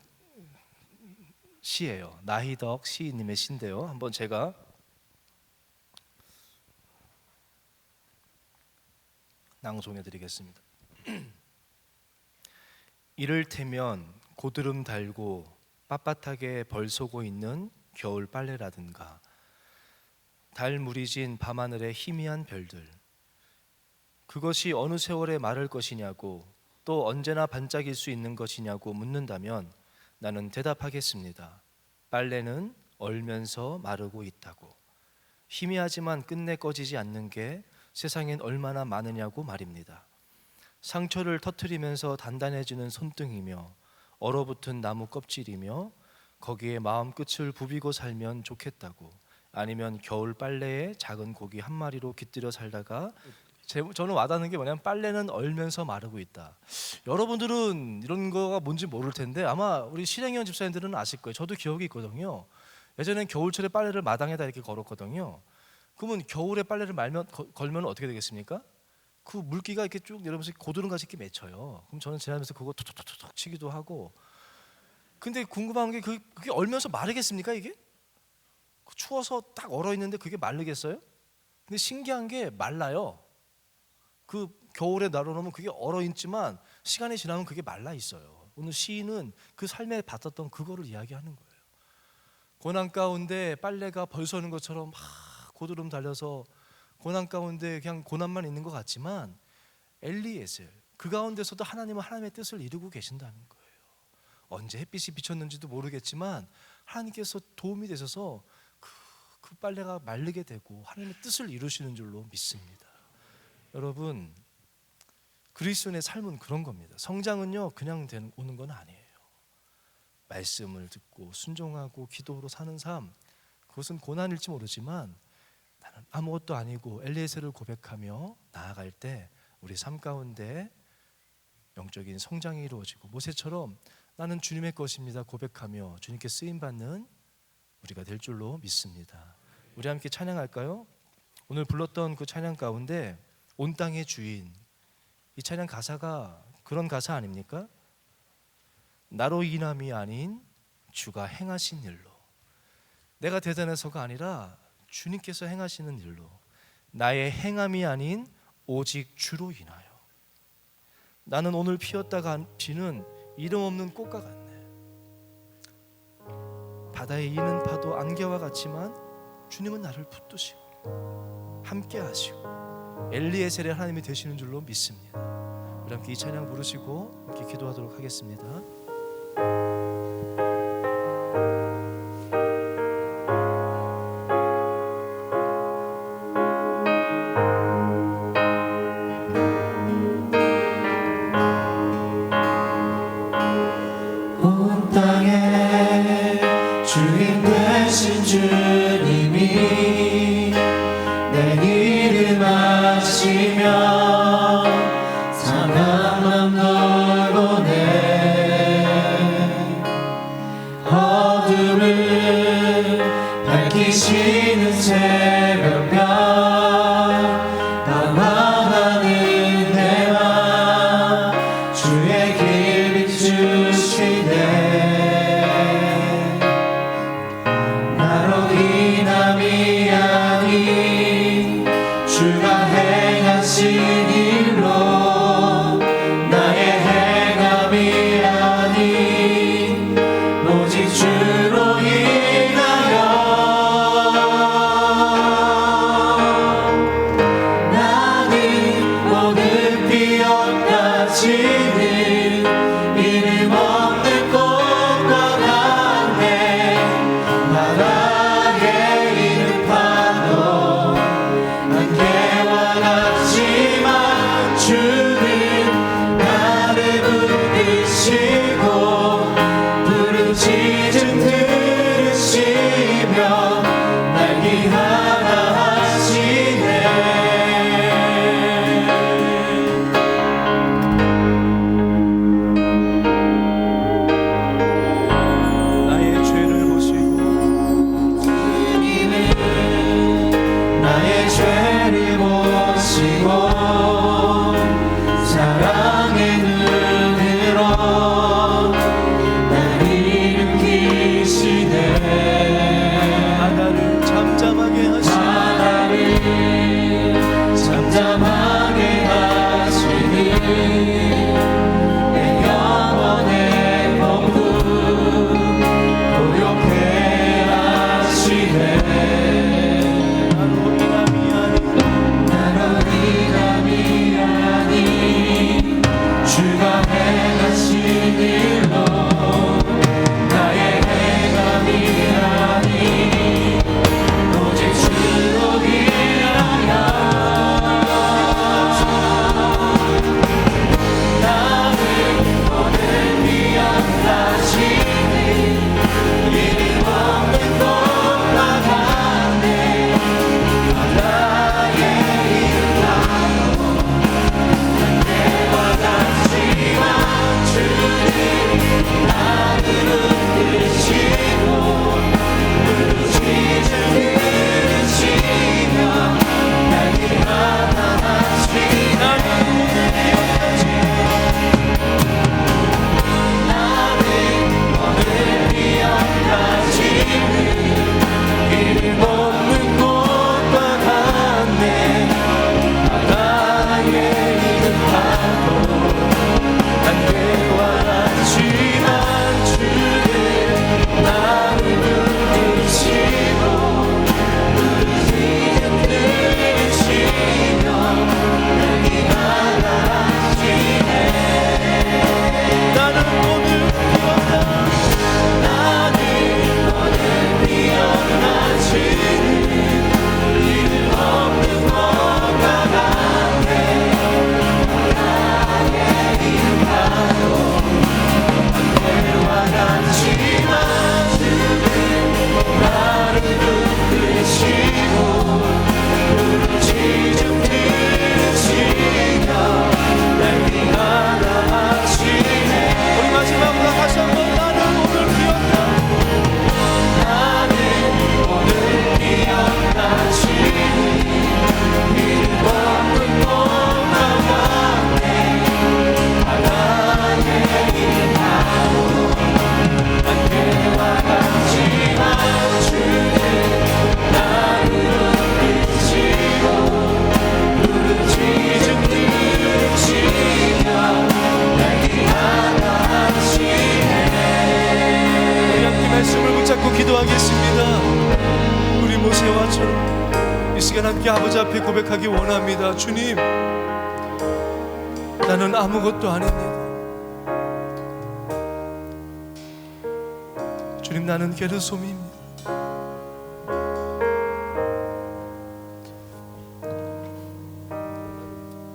시예요. 나희덕 시인님의 시인데요. 한번 제가 낭송해드리겠습니다. 이를테면 고드름 달고 빳빳하게 벌 쏘고 있는 겨울 빨래라든가, 달 무리진 밤하늘의 희미한 별들, 그것이 어느 세월에 마를 것이냐고, 또 언제나 반짝일 수 있는 것이냐고 묻는다면 나는 대답하겠습니다. 빨래는 얼면서 마르고 있다고. 희미하지만 끝내 꺼지지 않는 게 세상엔 얼마나 많으냐고 말입니다. 상처를 터뜨리면서 단단해지는 손등이며 얼어붙은 나무 껍질이며 거기에 마음 끝을 부비고 살면 좋겠다고. 아니면 겨울 빨래에 작은 고기 한 마리로 깃들여 살다가, 저는 와닿는 게 뭐냐면 빨래는 얼면서 마르고 있다. 여러분들은 이런 거가 뭔지 모를 텐데 아마 우리 실행위원 집사님들은 아실 거예요. 저도 기억이 있거든요. 예전엔 겨울철에 빨래를 마당에다 이렇게 걸었거든요. 그러면 겨울에 빨래를 걸면 어떻게 되겠습니까? 그 물기가 이렇게 쭉 내려오면서 고드름같이 이렇게 맺혀요. 그럼 저는 지나면서 그거 톡톡톡톡 치기도 하고. 근데 궁금한 게 그게 얼면서 마르겠습니까 이게? 추워서 딱 얼어 있는데 그게 마르겠어요? 근데 신기한 게 말라요. 그 겨울에 놔놓으면 그게 얼어 있지만 시간이 지나면 그게 말라 있어요. 오늘 시인은 그 삶에 받았던 그거를 이야기하는 거예요. 고난 가운데 빨래가 벌 서는 것처럼 막 고드름 달려서 고난 가운데 그냥 고난만 있는 것 같지만 엘리에셀, 그 가운데서도 하나님은 하나님의 뜻을 이루고 계신다는 거예요. 언제 햇빛이 비쳤는지도 모르겠지만 하나님께서 도움이 되셔서 그 빨래가 마르게 되고 하나님의 뜻을 이루시는 줄로 믿습니다. 여러분, 그리스도인의 삶은 그런 겁니다. 성장은요 그냥 오는 건 아니에요. 말씀을 듣고 순종하고 기도로 사는 삶, 그것은 고난일지 모르지만 나는 아무것도 아니고 엘리에셀을 고백하며 나아갈 때 우리 삶 가운데 영적인 성장이 이루어지고, 모세처럼 나는 주님의 것입니다 고백하며 주님께 쓰임받는 우리가 될 줄로 믿습니다. 우리 함께 찬양할까요? 오늘 불렀던 그 찬양 가운데 온 땅의 주인, 이 찬양 가사가 그런 가사 아닙니까? 나로 인함이 아닌 주가 행하신 일로, 내가 대단해서가 아니라 주님께서 행하시는 일로, 나의 행함이 아닌 오직 주로 인하여 나는 오늘 피었다가 지는 이름 없는 꽃과 같네. 바다에 이는 파도 안개와 같지만 주님은 나를 붙드시고 함께 하시고 엘리에셀의 하나님이 되시는 줄로 믿습니다. 우리 함께 이 찬양 부르시고 함께 기도하도록 하겠습니다. 온 땅의 주인 되신 주님이 내 이름 아시며 사랑만 돌보네. 어둠을 밝히시는 새벽별 방황하는 내와 주의 길 비추시네. 나로 인함이 아닌 주가 행하신 일로, 나의 행함이 아닌 오직 주로 인하여 나는 오늘 피었다 지는 이름 없는 꽃과 같네. 바다에 이는 파도 안개와 같지만 주는 나를 붙드시고 함께 아버지 앞에 고백하기 원합니다. 주님, 나는 아무것도 아닙니다. 주님, 나는 게르솜입니다.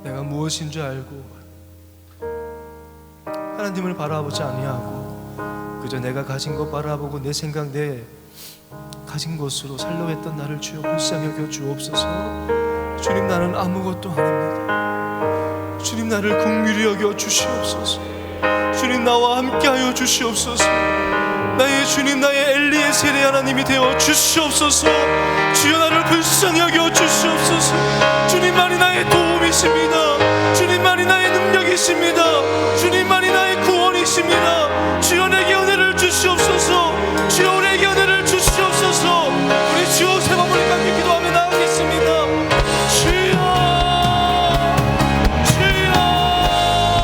내가 무엇인 줄 알고 하나님을 바라보지 아니하고 그저 내가 가진 것 바라보고 내 생각, 내 가진 것으로 살려고 했던 나를 주여 불쌍히 여겨 주옵소서. 주님, 나는 아무것도 아닙니다. 주님, 나를 긍휼히 여겨 주시옵소서. 주님, 나와 함께하여 주시옵소서. 나의 주님, 나의 엘리에셀의 하나님이 되어 주시옵소서. 주여, 나를 불쌍히 여겨 주시옵소서. 주님만이 나의 도움이십니다. 주님만이 나의 능력이십니다. 주님만이 나의 구원이십니다. 주여, 내게 은혜를 주시옵소서. 주여, 내게 은혜를 주시옵소서. 우리 주여 세 번 우리 함께 기도하며 나아가겠습니다. 주여, 주여, 주여.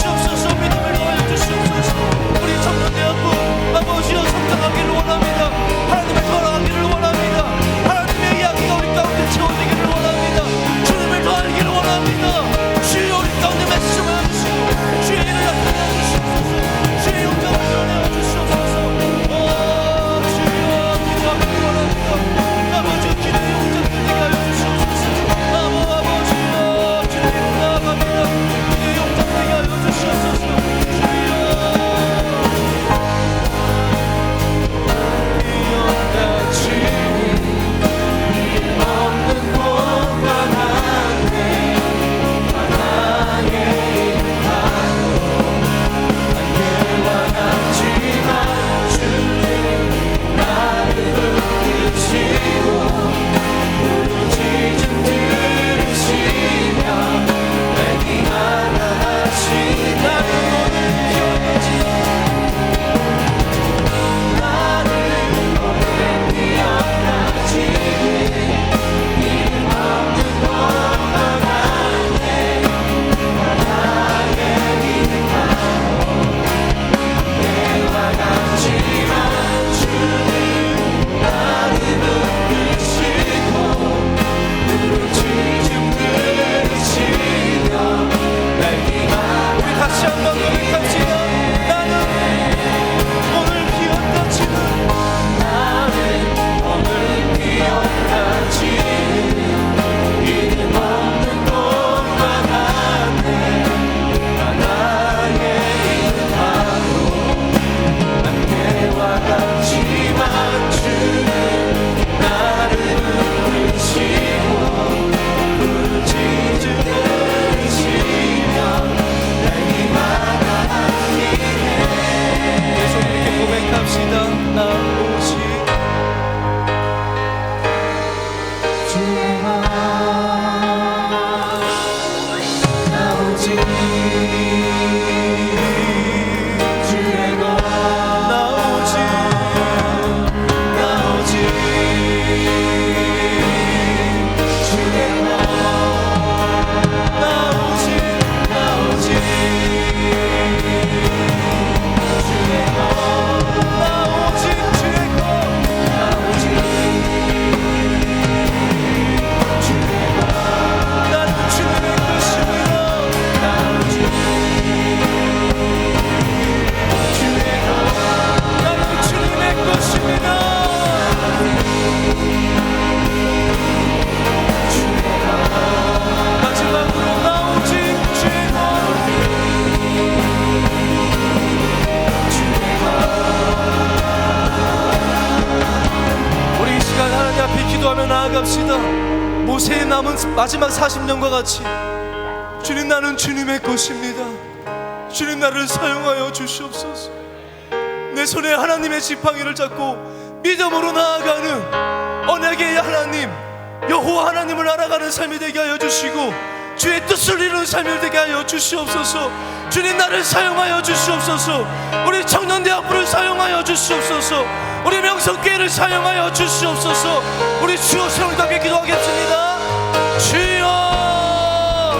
주옵소서. 믿음을 더하여 주시옵소서. 우리 청년대학부 아버지여 성장하기를 원합니다. 주의 것 나오직 주의 것 나오직 주의 것 나오직 주의 기도하며 나아갑시다. 모세의 남은 마지막 40년과 같이 주님, 나는 주님의 것입니다. 주님, 나를 사용하여 주시옵소서. 내 손에 하나님의 지팡이를 잡고 믿음으로 나아가는 언약의 하나님 여호와 하나님을 알아가는 삶이 되게 하여 주시고 주의 뜻을 이루는 삶이 되게 하여 주시옵소서. 주님, 나를 사용하여 주시옵소서. 우리 청년대학부를 사용하여 주시옵소서. 우리 명성교회를 사용하여 주시옵소서. 우리 주여 세월이 함께 기도하겠습니다. 주여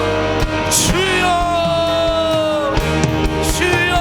주여 주여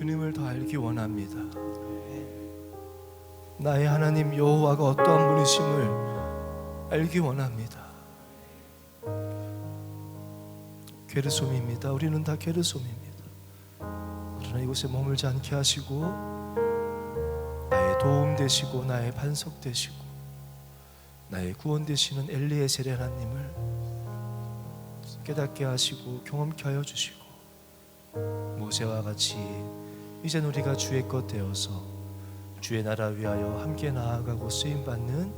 주님을 더 알기 원합니다. 나의 하나님 여호와가 어떠한 분이심을 알기 원합니다. 게르솜입니다. 우리는 다 게르솜입니다. 그러나 이곳에 머물지 않게 하시고 나의 도움 되시고 나의 반석 되시고 나의 구원 되시는 엘리에셀의 하나님을 깨닫게 하시고 경험케 하여 주시고 모세와 같이 이젠 우리가 주의 것 되어서 주의 나라 위하여 함께 나아가고 쓰임받는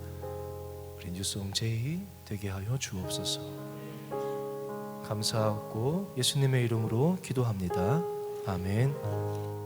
우리 뉴송 제이 되게 하여 주옵소서. 감사하고 예수님의 이름으로 기도합니다. 아멘.